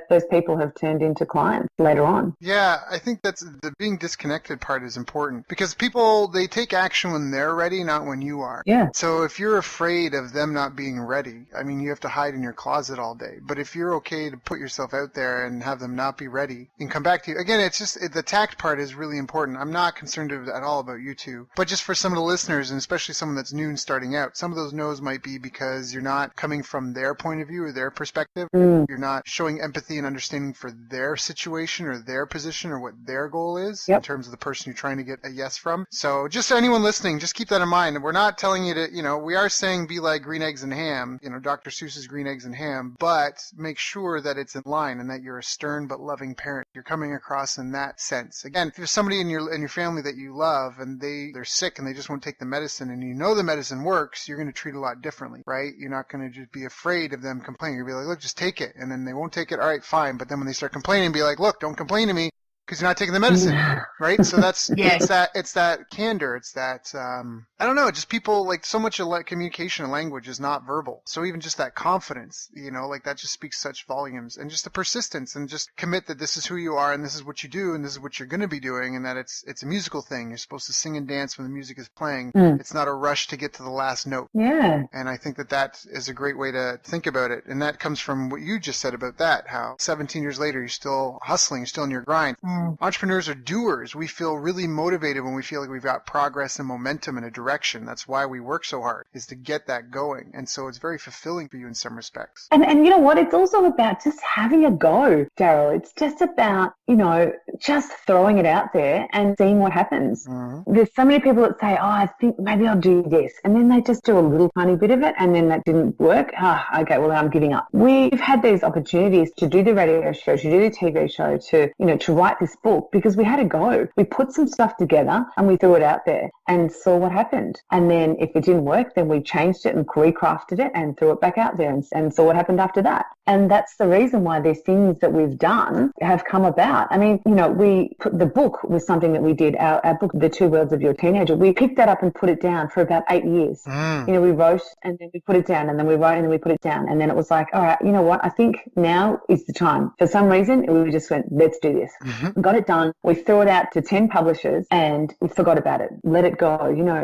those people have turned into clients later on. Yeah, I think that's the being disconnected part is important because people, they take action when they're ready, not when you are. Yeah. So if you're afraid of them not being ready, I mean, you have to hide in your closet all day. But if you're okay to put yourself out there and have them not be ready and come back to you, again, it's just the tact part is really important. I'm not concerned at all about you two, but just for some of the listeners, and especially someone that's new and starting out, some of those no's might be because you're not coming from their point of view or their perspective. You're not showing empathy and understanding for their situation or their position or what their goal is in terms of the person you're trying to get a yes from. So just anyone listening, just keep that in mind. We're not telling you to, we are saying be like green eggs and ham, Dr. Seuss's green eggs and ham, but make sure that it's in line and that you're a stern but loving parent. You're coming across in that sense. Again, if there's somebody in your family that you love and they're sick and they just won't take the medicine and the medicine works, you're going to treat a lot differently, right? You're not going to just be afraid of them complaining. You'll be like, look, just take it. And then they won't take it. All right, fine. But then when they start complaining, be like, look, don't complain to me because you're not taking the medicine, right? So that's, it's that candor. It's that, I don't know, just people, like, so much of communication and language is not verbal. So even just that confidence, that just speaks such volumes, and just the persistence, and just commit that this is who you are and this is what you do and this is what you're going to be doing, and that it's a musical thing. You're supposed to sing and dance when the music is playing. It's not a rush to get to the last note. Yeah. And I think that is a great way to think about it. And that comes from what you just said about that, how 17 years later, you're still hustling, you're still in your grind. Entrepreneurs are doers. We feel really motivated when we feel like we've got progress and momentum in a direction. That's why we work so hard, is to get that going. And so it's very fulfilling for you in some respects. And you know what? It's also about just having a go, Daryl. It's just about, just throwing it out there and seeing what happens. There's so many people that say, I think maybe I'll do this. And then they just do a little tiny bit of it and then that didn't work. Okay, well, I'm giving up. We've had these opportunities to do the radio show, to do the TV show, to write this book because we had a go. We put some stuff together and we threw it out there and saw what happened. And then if it didn't work, then we changed it and recrafted it and threw it back out there and saw what happened after that. And that's the reason why these things that we've done have come about. I mean, the book was something that we did, our book, The Two Worlds of Your Teenager. We picked that up and put it down for about 8 years. We wrote and then we put it down and then we wrote and then we put it down. And then it was like, all right, you know what? I think now is the time. For some reason, we just went, let's do this. Got it done. We threw it out to 10 publishers and we forgot about it. Let it go.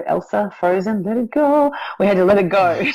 Elsa, Frozen, let it go. We had to let it go.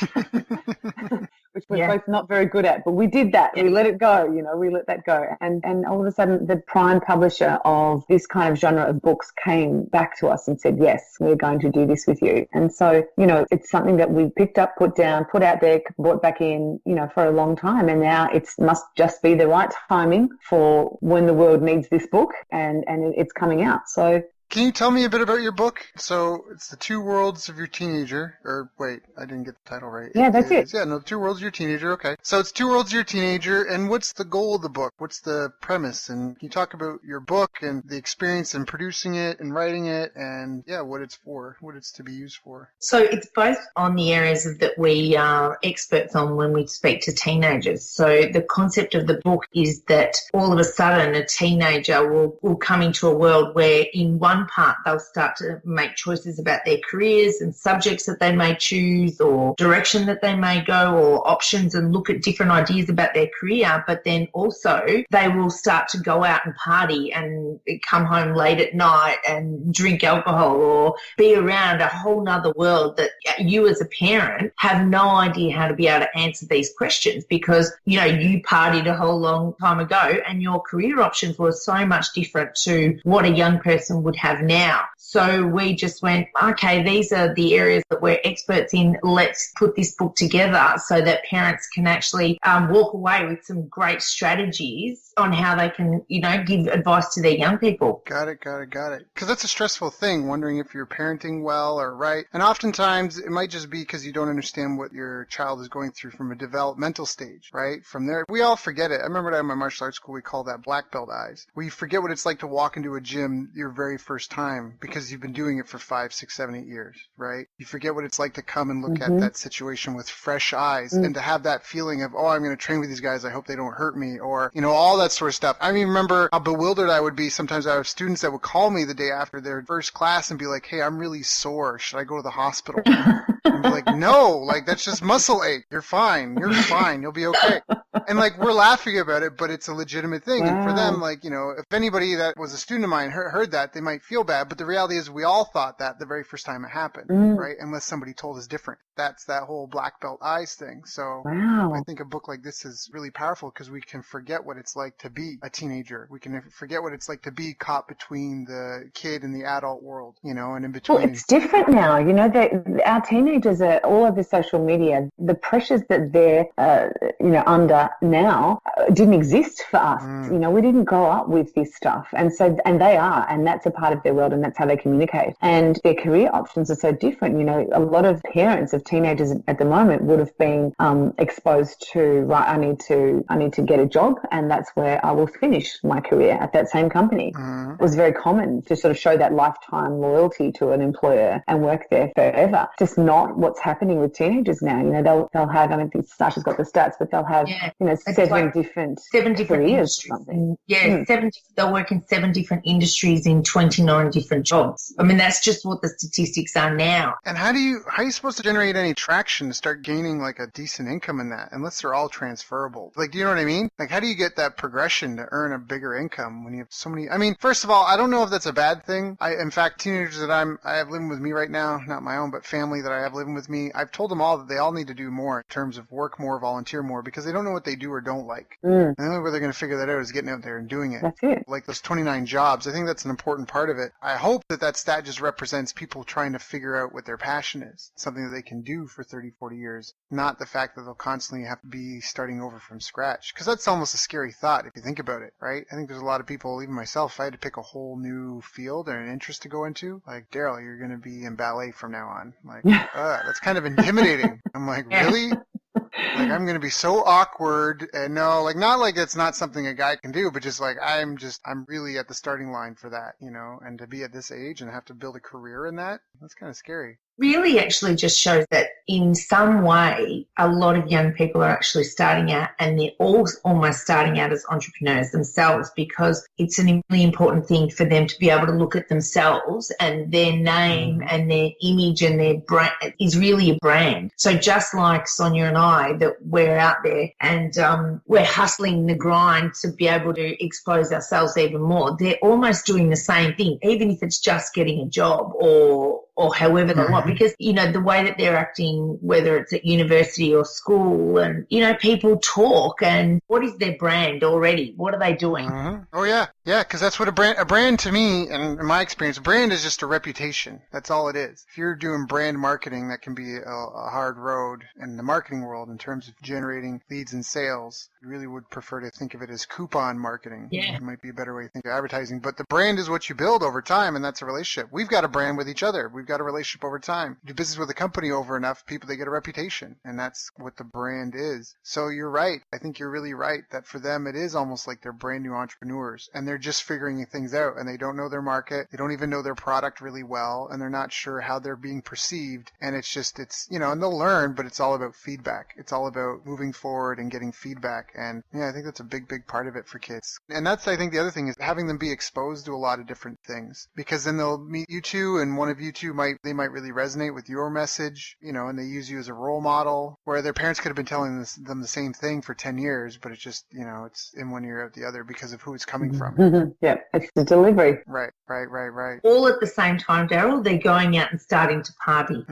Which we're both not very good at, but we did that. We let it go, we let that go. And all of a sudden the prime publisher of this kind of genre of books came back to us and said, yes, we're going to do this with you. And so, it's something that we picked up, put down, put out there, brought back in, for a long time. And now it must just be the right timing for when the world needs this book and it's coming out. So can you tell me a bit about your book? So it's The Two Worlds of Your Teenager, or wait, I didn't get the title right. Yeah, that's it. Yeah, no, The Two Worlds of Your Teenager, okay. So it's Two Worlds of Your Teenager, and what's the goal of the book? What's the premise? And can you talk about your book and the experience in producing it and writing it and, what it's for, what it's to be used for? So it's both on the areas that we are experts on when we speak to teenagers. So the concept of the book is that all of a sudden a teenager will come into a world where in one part they'll start to make choices about their careers and subjects that they may choose or direction that they may go or options and look at different ideas about their career, but then also they will start to go out and party and come home late at night and drink alcohol or be around a whole nother world that you as a parent have no idea how to be able to answer these questions because, you partied a whole long time ago and your career options were so much different to what a young person would have now. So we just went, okay, these are the areas that we're experts in. Let's put this book together so that parents can actually walk away with some great strategies on how they can, give advice to their young people. Got it. Because that's a stressful thing, wondering if you're parenting well or right. And oftentimes it might just be because you don't understand what your child is going through from a developmental stage, right? From there, we all forget it. I remember at my martial arts school, we call that black belt eyes, where you forget what it's like to walk into a gym your very first time because you've been doing it for 5, 6, 7, 8 years, right? You forget what it's like to come and look at that situation with fresh eyes and to have that feeling of, oh, I'm going to train with these guys. I hope they don't hurt me, or, you know, all that sort of stuff. I mean, remember how bewildered I would be. Sometimes I have students that would call me the day after their first class and be like, hey, I'm really sore. Should I go to the hospital? And be like, no, like, that's just muscle ache. You're fine. You're fine. You'll be okay. And like, we're laughing about it, but it's a legitimate thing. Wow. And for them, like, you know, if anybody that was a student of mine heard that, they might feel bad. But the reality is we all thought that the very first time it happened, right? Unless somebody told us different. That's that whole black belt eyes thing. So I think a book like this is really powerful because we can forget what it's like to be a teenager. We can forget what it's like to be caught between the kid and the adult world, you know, and in between. Well, it's different now. You know, our teenagers are all over social media. The pressures that they're, you know, under now didn't exist for us. You know, we didn't grow up with this stuff. And they are, and that's a part of their world, and that's how they communicate. And their career options are so different. You know, a lot of parents of teenagers at the moment would have been exposed to, right, I need to get a job, and that's where I will finish my career at that same company. It was very common to sort of show that lifetime loyalty to an employer and work there forever. Just not what's happening with teenagers now. You know, they'll have, I don't think Sacha's got the stats, but they'll have, you know, seven different careers or something. Yeah, they'll work in 7 different industries in 29 different jobs. I mean, that's just what the statistics are now. And how are you supposed to generate any traction to start gaining like a decent income in that, unless they're all transferable? Like, do you know what I mean? Like, how do you get that progression to earn a bigger income when you have so many? I mean, first of all, I don't know if that's a bad thing. In fact, teenagers that I have living with me right now, not my own, but family that I have living with me, I've told them all that they all need to do more in terms of work more, volunteer more, because they don't know what they do or don't like. And the only way they're going to figure that out is getting out there and doing it. That's it. Like those 29 jobs, I think that's an important part of it. I hope that stat just represents people trying to figure out what their passion is, something that they can do for 30, 40 years, not the fact that they'll constantly have to be starting over from scratch. Because that's almost a scary thought if you think about it, right? I think there's a lot of people, even myself, if I had to pick a whole new field or an interest to go into, like, Daryl, you're going to be in ballet from now on. Like, that's kind of intimidating. I'm like, really? Like, I'm going to be so awkward, and no, like, not like it's not something a guy can do, but just like, I'm really at the starting line for that, you know, and to be at this age and have to build a career in that's kind of scary. Really actually just shows that in some way a lot of young people are actually starting out, and they're all almost starting out as entrepreneurs themselves, because it's a really important thing for them to be able to look at themselves, and their name and their image and their brand is really a brand. So just like Sonya and I, that we're out there and we're hustling the grind to be able to expose ourselves even more, they're almost doing the same thing, even if it's just getting a job or however they want, because, you know, the way that they're acting, whether it's at university or school, and, you know, people talk, and what is their brand already? What are they doing? Oh, yeah. Yeah, because that's what a brand to me, and in my experience, a brand is just a reputation. That's all it is. If you're doing brand marketing, that can be a hard road in the marketing world in terms of generating leads and sales. I really would prefer to think of it as coupon marketing. Yeah. It might be a better way to think of advertising. But the brand is what you build over time, and that's a relationship. We've got a brand with each other. We've got a relationship over time. You do business with a company over enough, people, they get a reputation, and that's what the brand is. So you're right. I think you're really right that for them, it is almost like they're brand new entrepreneurs, and they're just figuring things out, and they don't know their market. They don't even know their product really well, and they're not sure how they're being perceived. And it's you know, and they'll learn, but it's all about feedback. It's all about moving forward and getting feedback. And yeah, I think that's a big, big part of it for kids. And that's, I think, the other thing is having them be exposed to a lot of different things, because then they'll meet you two, and one of you two might really resonate with your message, you know, and they use you as a role model, where their parents could have been telling them the same thing for 10 years, but it's just, you know, it's in one ear out the other because of who it's coming from. Yeah, it's the delivery. Right. All at the same time, Daryl, they're going out and starting to party.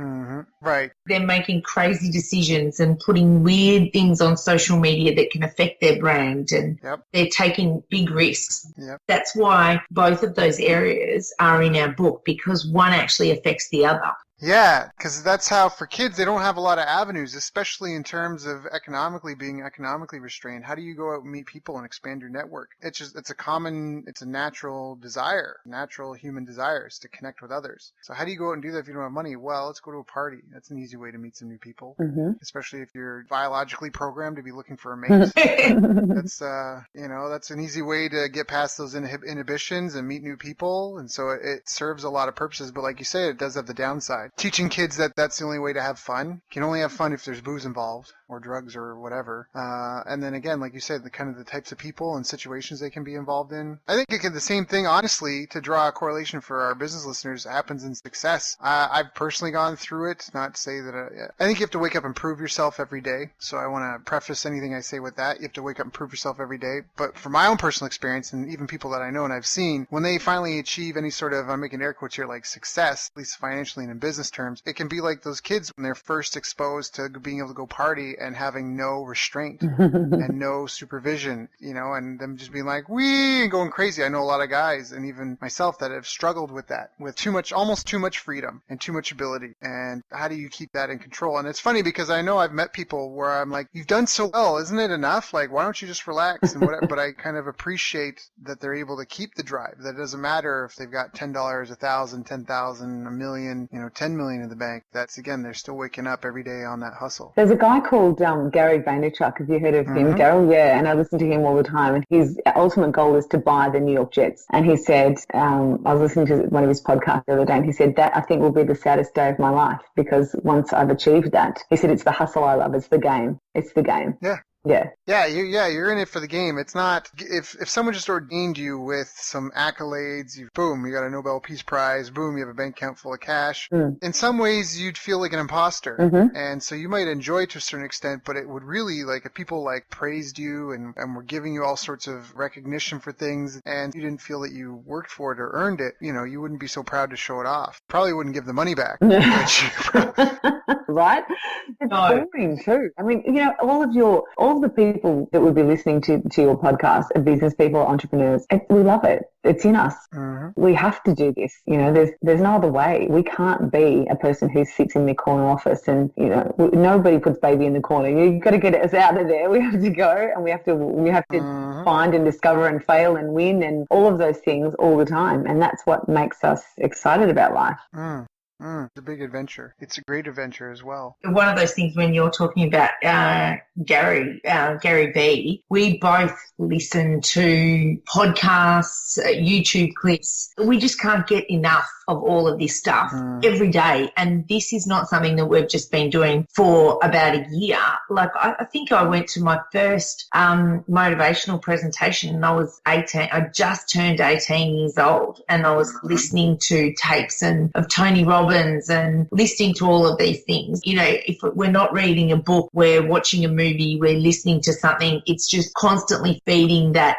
Right. They're making crazy decisions and putting weird things on social media that can affect their brand, and they're taking big risks. That's why both of those areas are in our book, because one actually affects the other. Yeah, because that's how, for kids, they don't have a lot of avenues, especially in terms of being economically restrained. How do you go out and meet people and expand your network? It's a natural desire, natural human desires to connect with others. So how do you go out and do that if you don't have money? Well, let's go to a party. That's an easy way to meet some new people, especially if you're biologically programmed to be looking for a mate. That's an easy way to get past those inhibitions and meet new people. And so it serves a lot of purposes. But like you say, it does have the downside. Teaching kids that that's the only way to have fun. You can only have fun if there's booze involved or drugs or whatever. And then again, like you said, the types of people and situations they can be involved in. I think the same thing, honestly, to draw a correlation for our business listeners, happens in success. I've personally gone through it. Not to say that I think you have to wake up and prove yourself every day. So I want to preface anything I say with that. You have to wake up and prove yourself every day. But from my own personal experience, and even people that I know and I've seen, when they finally achieve any sort of, I'm making air quotes here, like success, at least financially and in business terms, it can be like those kids when they're first exposed to being able to go party and having no restraint and no supervision, and them just being like, wee, and going crazy. I know a lot of guys, and even myself, that have struggled with that, with almost too much freedom and too much ability. And how do you keep that in control? And it's funny because I know I've met people where I'm like, you've done so well, isn't it enough? Like, why don't you just relax and whatever? But I kind of appreciate that they're able to keep the drive, that it doesn't matter if they've got $10, $1,000, $10,000, $1 million, $10 million in the bank. That's, again, they're still waking up every day on that hustle. There's a guy called Gary Vaynerchuk. Have you heard of him, Daryl? Yeah, and I listen to him all the time. And his ultimate goal is to buy the New York Jets. And he said, I was listening to one of his podcasts the other day, and he said, that I think will be the saddest day of my life, because once I've achieved that, he said, it's the hustle I love. It's the game. It's the game. Yeah. Yeah. You're in it for the game. It's not, if someone just ordained you with some accolades, you got a Nobel Peace Prize, boom, you have a bank account full of cash. In some ways, you'd feel like an imposter. And so you might enjoy it to a certain extent, but it would really, like, if people praised you and were giving you all sorts of recognition for things, and you didn't feel that you worked for it or earned it, you wouldn't be so proud to show it off. Probably wouldn't give the money back. Right? It's boring too. I mean, all of the people that would be listening to your podcast are business people, entrepreneurs. We love it. It's in us. We have to do this. There's no other way. We can't be a person who sits in their corner office and, nobody puts baby in the corner. You've got to get us out of there. We have to go, and we have to find and discover and fail and win and all of those things all the time. And that's what makes us excited about life. It's a big adventure. It's a great adventure as well. One of those things when you're talking about Gary V, we both listen to podcasts, YouTube clips. We just can't get enough of all of this stuff every day. And this is not something that we've just been doing for about a year. Like, I think I went to my first motivational presentation and I was 18. I just turned 18 years old, and I was listening to tapes of Tony Robbins and listening to all of these things. If we're not reading a book, we're watching a movie, we're listening to something, it's just constantly feeding that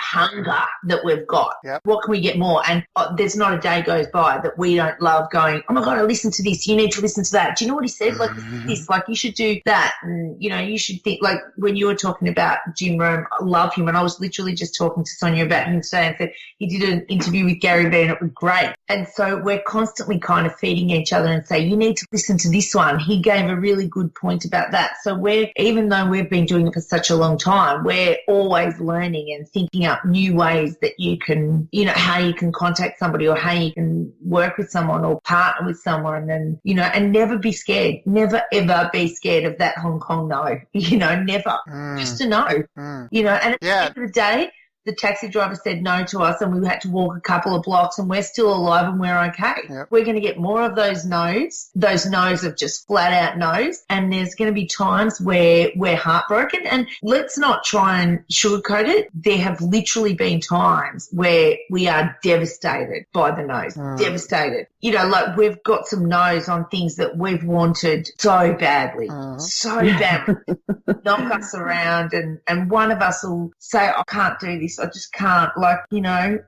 hunger that we've got. Yep. What can we get more? And there's not a day goes by that we don't love going, oh my God, I listened to this. You need to listen to that. Do you know what he said? Like this, like you should do that. And, you should think, like when you were talking about Jim Rome, I love him. And I was literally just talking to Sonya about him today and said he did an interview with Gary Vee and it was great. And so we're constantly kind of feeding each other and say, you need to listen to this one. He gave a really good point about that. So even though we've been doing it for such a long time, we're always learning and thinking up new ways that you can, how you can contact somebody or how you can work with someone or partner with someone, and, and never be scared. Never, ever be scared of that Hong Kong no, never. Just a no, and at the end of the day, the taxi driver said no to us and we had to walk a couple of blocks and we're still alive and we're okay. Yep. We're going to get more of those no's of just flat out no's, and there's going to be times where we're heartbroken, and let's not try and sugarcoat it. There have literally been times where we are devastated by the no's, devastated. Like we've got some no's on things that we've wanted so badly, knock us around, and one of us will say, I can't do this. I just can't,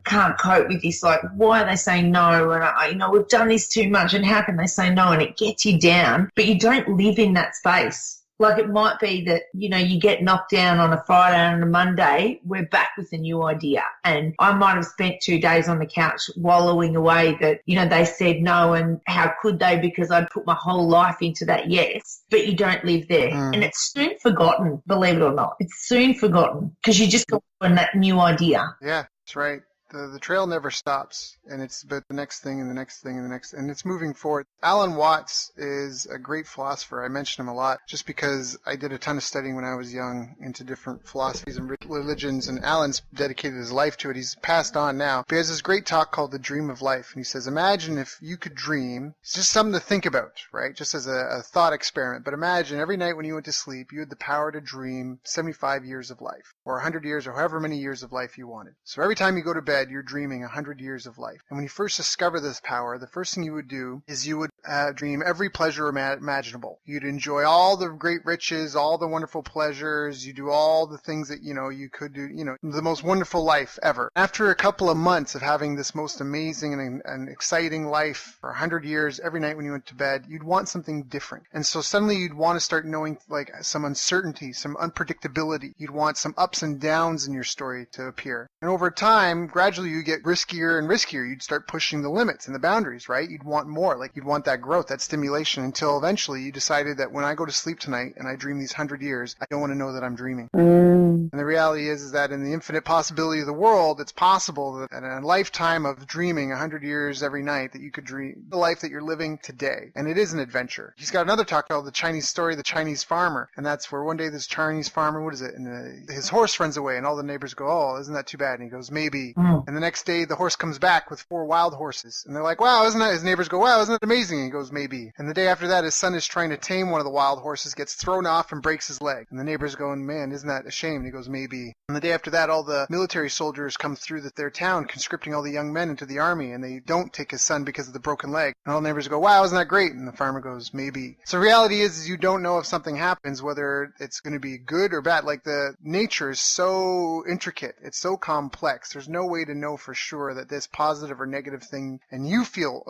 can't cope with this. Like, why are they saying no? And, we've done this too much, and how can they say no? And it gets you down, but you don't live in that space. Like it might be that, you get knocked down on a Friday and on a Monday, we're back with a new idea. And I might have spent 2 days on the couch wallowing away that, they said no and how could they, because I'd put my whole life into that yes, but you don't live there. And it's soon forgotten, believe it or not. It's soon forgotten because you just go on that new idea. Yeah, that's right. The trail never stops, and it's about the next thing and the next thing and the next, and it's moving forward. Alan Watts is a great philosopher. I mention him a lot just because I did a ton of studying when I was young into different philosophies and religions, and Alan's dedicated his life to it. He's passed on now. But he has this great talk called The Dream of Life, and he says, imagine if you could dream. It's just something to think about, right? Just as a thought experiment. But imagine every night when you went to sleep, you had the power to dream 75 years of life, or 100 years, or however many years of life you wanted. So every time you go to bed, you're dreaming 100 years of life. And when you first discover this power, the first thing you would do is you would dream every pleasure imaginable. You'd enjoy all the great riches, all the wonderful pleasures. You do all the things that, you could do, the most wonderful life ever. After a couple of months of having this most amazing and exciting life for 100 years, every night when you went to bed, you'd want something different. And so suddenly you'd want to start knowing like some uncertainty, some unpredictability. You'd want some ups and downs in your story to appear. And over time, gradually you get riskier and riskier. You'd start pushing the limits and the boundaries, right? You'd want more, like you'd want that growth, that stimulation, until eventually you decided that when I go to sleep tonight and I dream these 100 years, I don't want to know that I'm dreaming. And the reality is that in the infinite possibility of the world, it's possible that in a lifetime of dreaming 100 years every night that you could dream the life that you're living today. And it is an adventure. He's got another talk called The Chinese Story, The Chinese Farmer. And that's where one day this Chinese farmer, what is it? And his horse runs away and all the neighbors go, oh, isn't that too bad? And he goes, maybe. And the next day the horse comes back with 4 wild horses. And they're like, wow, isn't that? His neighbors go, wow, isn't that amazing? And he goes, maybe. And the day after that, his son is trying to tame one of the wild horses, gets thrown off and breaks his leg. And the neighbors going, man, isn't that a shame? And he goes, maybe. And the day after that, all the military soldiers come through their town, conscripting all the young men into the army, and they don't take his son because of the broken leg. And all the neighbors go, wow, isn't that great? And the farmer goes, maybe. So reality is you don't know if something happens, whether it's going to be good or bad. Like the nature is so intricate. It's so complex. There's no way to know for sure that this positive or negative thing, and you feel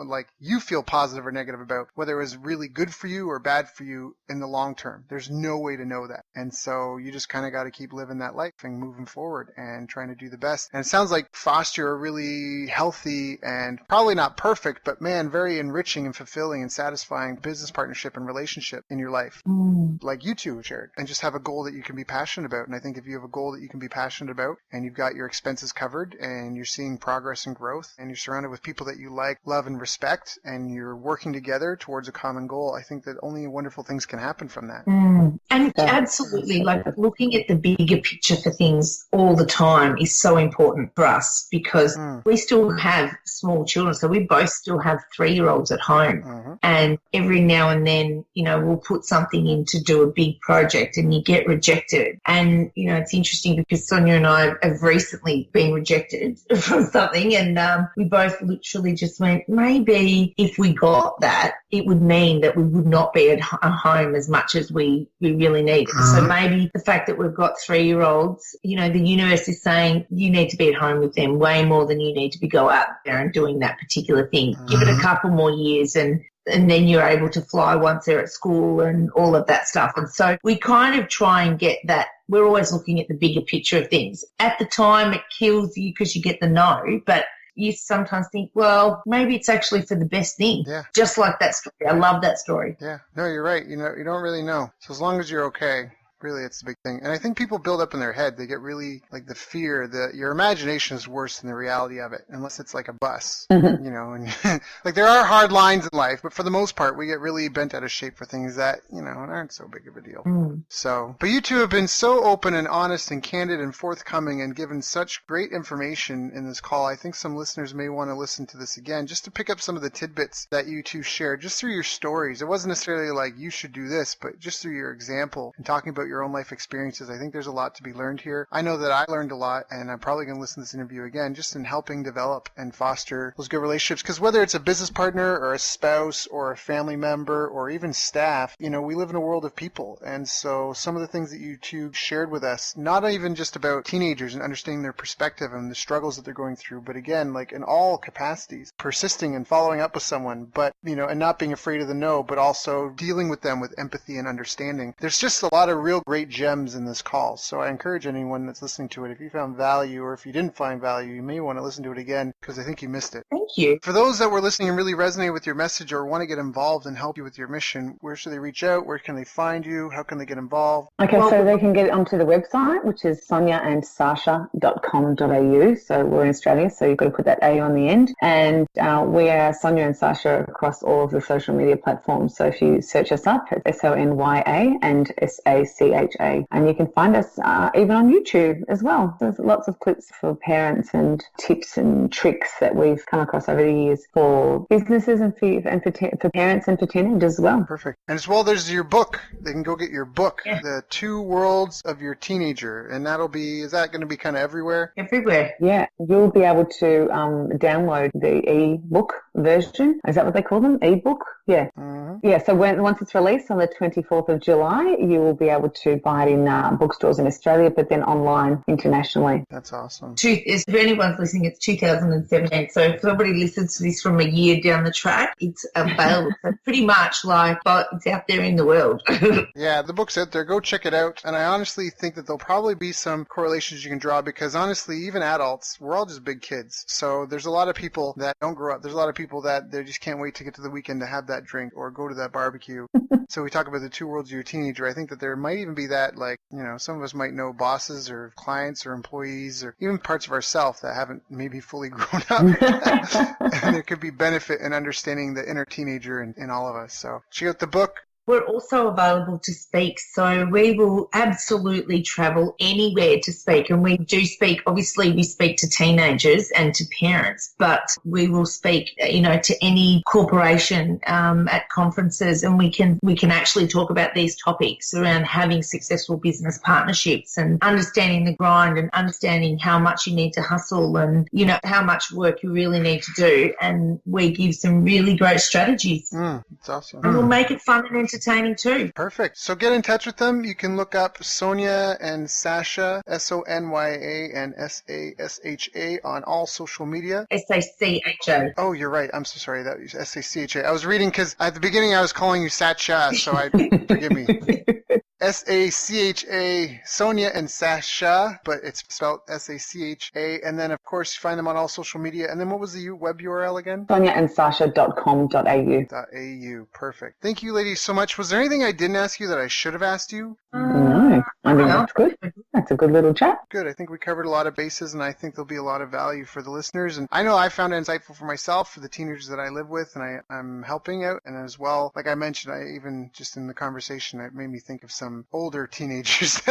positive or negative about whether it was really good for you or bad for you in the long term. There's no way to know that. And so you just kind of got to keep living that life and moving forward and trying to do the best. And it sounds like foster a really healthy and probably not perfect, but man, very enriching and fulfilling and satisfying business partnership and relationship in your life. Like you two shared, and just have a goal that you can be passionate about. And I think if you have a goal that you can be passionate about and you've got your expenses covered and you're seeing progress and growth and you're surrounded with people that you like, love, and respect, and you're working together towards a common goal, I think that only wonderful things can happen from that. And absolutely, like looking at the bigger picture for things all the time is so important for us because we still have small children. So we both still have 3-year-olds at home. And every now and then, we'll put something in to do a big project and you get rejected. And, it's interesting because Sonya and I have recently been rejected from something, and we both literally just went, maybe if we got that, it would mean that we would not be at home as much as we really need. So maybe the fact that we've got 3-year-olds, the universe is saying you need to be at home with them way more than you need to be go out there and doing that particular thing. Give it a couple more years and then you're able to fly once they're at school and all of that stuff. And so we kind of try and get that. We're always looking at the bigger picture of things. At the time, it kills you because you get the no, but you sometimes think, well, maybe it's actually for the best thing. Yeah. Just like that story. I love that story. Yeah. No, you're right. You don't really know. So as long as you're okay, really, it's the big thing. And I think people build up in their head. They get really, like, the fear that your imagination is worse than the reality of it, unless it's like a bus, and like there are hard lines in life, but for the most part, we get really bent out of shape for things that, aren't so big of a deal. So, but you two have been so open and honest and candid and forthcoming and given such great information in this call. I think some listeners may want to listen to this again just to pick up some of the tidbits that you two shared just through your stories. It wasn't necessarily like you should do this, but just through your example and talking about your your own life experiences. I think there's a lot to be learned here. I know that I learned a lot, and I'm probably going to listen to this interview again just in helping develop and foster those good relationships. Because whether it's a business partner or a spouse or a family member or even staff, you know, we live in a world of people. And so some of the things that you two shared with us, not even just about teenagers and understanding their perspective and the struggles that they're going through, but again, like in all capacities, persisting and following up with someone, but, you know, and not being afraid of the no, but also dealing with them with empathy and understanding. There's just a lot of real great gems in this call. So I encourage anyone that's listening to it, if you found value or if you didn't find value, you may want to listen to it again because I think you missed it. Thank you. For those that were listening and really resonate with your message or want to get involved and help you with your mission, where should they reach out? Where can they find you? How can they get involved? Okay, so they can get onto the website, which is sonyaandsacha.com.au. So we're in Australia, so you've got to put that A on the end. And we are Sonya and Sacha across all of the social media platforms. So if you search us up, it's SONYA and SACHA. And you can find us even on YouTube as well. There's lots of clips for parents and tips and tricks that we've come across over the years for businesses and for parents and for teenagers as well. Perfect. And as well, there's your book. They can go get your book, The Two Worlds of Your Teenager. And is that going to be kind of everywhere? Everywhere. Yeah, you'll be able to download the e-book version. Is that what they call them? E-book? Yeah. Mm-hmm. Yeah, so once it's released on the 24th of July, you will be able to buy it in bookstores in Australia, but then online internationally. That's awesome. If anyone's listening, it's 2017. So if somebody listens to this from a year down the track, it's available. So pretty much but it's out there in the world. Yeah, the book's out there. Go check it out. And I honestly think that there'll probably be some correlations you can draw because honestly, even adults, we're all just big kids. So there's a lot of people that don't grow up. There's a lot of people that they just can't wait to get to the weekend to have that drink or go to that barbecue. So we talk about the two worlds of your teenager. I think that there might even be that, like, you know, some of us might know bosses or clients or employees or even parts of ourselves that haven't maybe fully grown up. And there could be benefit in understanding the inner teenager in all of us. So check out the book. We're also available to speak, so we will absolutely travel anywhere to speak. And we do speak, obviously we speak to teenagers and to parents, but we will speak, you know, to any corporation at conferences, and we can actually talk about these topics around having successful business partnerships and understanding the grind and understanding how much you need to hustle and, you know, how much work you really need to do. And we give some really great strategies. That's awesome. And we'll make it fun and entertaining too. Perfect. So get in touch with them. You can look up Sonya and Sacha, SONYA and SASHA on all social media. SACHA. Oh, you're right. I'm so sorry. That was SACHA. I was reading because at the beginning I was calling you Sacha, so forgive me. SACHA, Sonya and Sacha, but it's spelled SACHA. And then, of course, you find them on all social media. And then what was the web URL again? sonyaandsacha.com.au. Perfect. Thank you, ladies, so much. Was there anything I didn't ask you that I should have asked you? No, I think that's good. That's a good little chat. Good. I think we covered a lot of bases, and I think there'll be a lot of value for the listeners. And I know I found it insightful for myself, for the teenagers that I live with, and I'm helping out. And as well, like I mentioned, I even just in the conversation, it made me think of some older teenagers.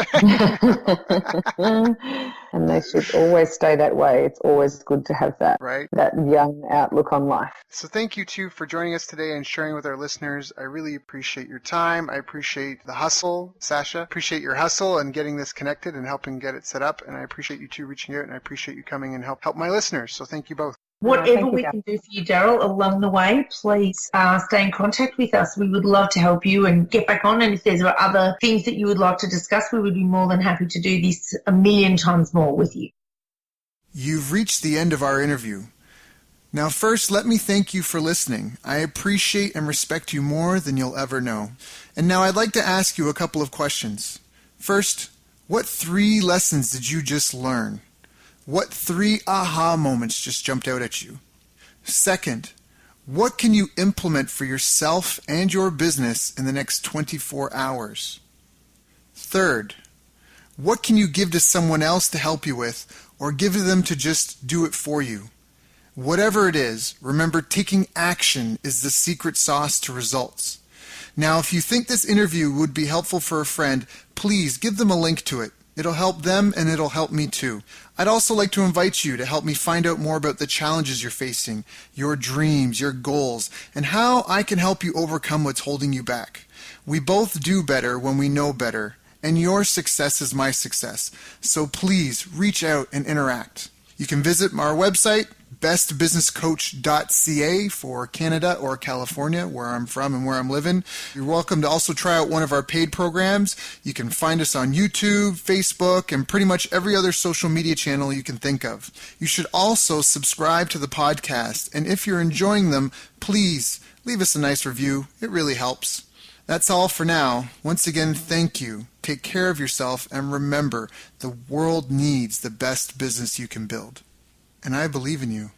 And they should always stay that way. It's always good to have that, right? That young outlook on life. So thank you, too, for joining us today and sharing with our listeners. I really appreciate your time. I appreciate the hustle, Sacha. Appreciate your hustle and getting this connected and helping get it set up. And I appreciate you, too, reaching out, and I appreciate you coming and help my listeners. So thank you both. Whatever we can do for you, Daryl, along the way, please stay in contact with us. We would love to help you and get back on. And if there's other things that you would like to discuss, we would be more than happy to do this 1,000,000 times more with you. You've reached the end of our interview. Now, first, let me thank you for listening. I appreciate and respect you more than you'll ever know. And now I'd like to ask you a couple of questions. First, what 3 lessons did you just learn? What 3 aha moments just jumped out at you? Second, what can you implement for yourself and your business in the next 24 hours? Third, what can you give to someone else to help you with, or give to them to just do it for you? Whatever it is, remember, taking action is the secret sauce to results. Now, if you think this interview would be helpful for a friend, please give them a link to it. It'll help them and it'll help me too. I'd also like to invite you to help me find out more about the challenges you're facing, your dreams, your goals, and how I can help you overcome what's holding you back. We both do better when we know better, and your success is my success. So please reach out and interact. You can visit our website, bestbusinesscoach.ca for Canada or California, where I'm from and where I'm living. You're welcome to also try out one of our paid programs. You can find us on YouTube, Facebook, and pretty much every other social media channel you can think of. You should also subscribe to the podcast, and if you're enjoying them, please leave us a nice review. It really helps. That's all for now. Once again, thank you. Take care of yourself, and remember, the world needs the best business you can build. And I believe in you.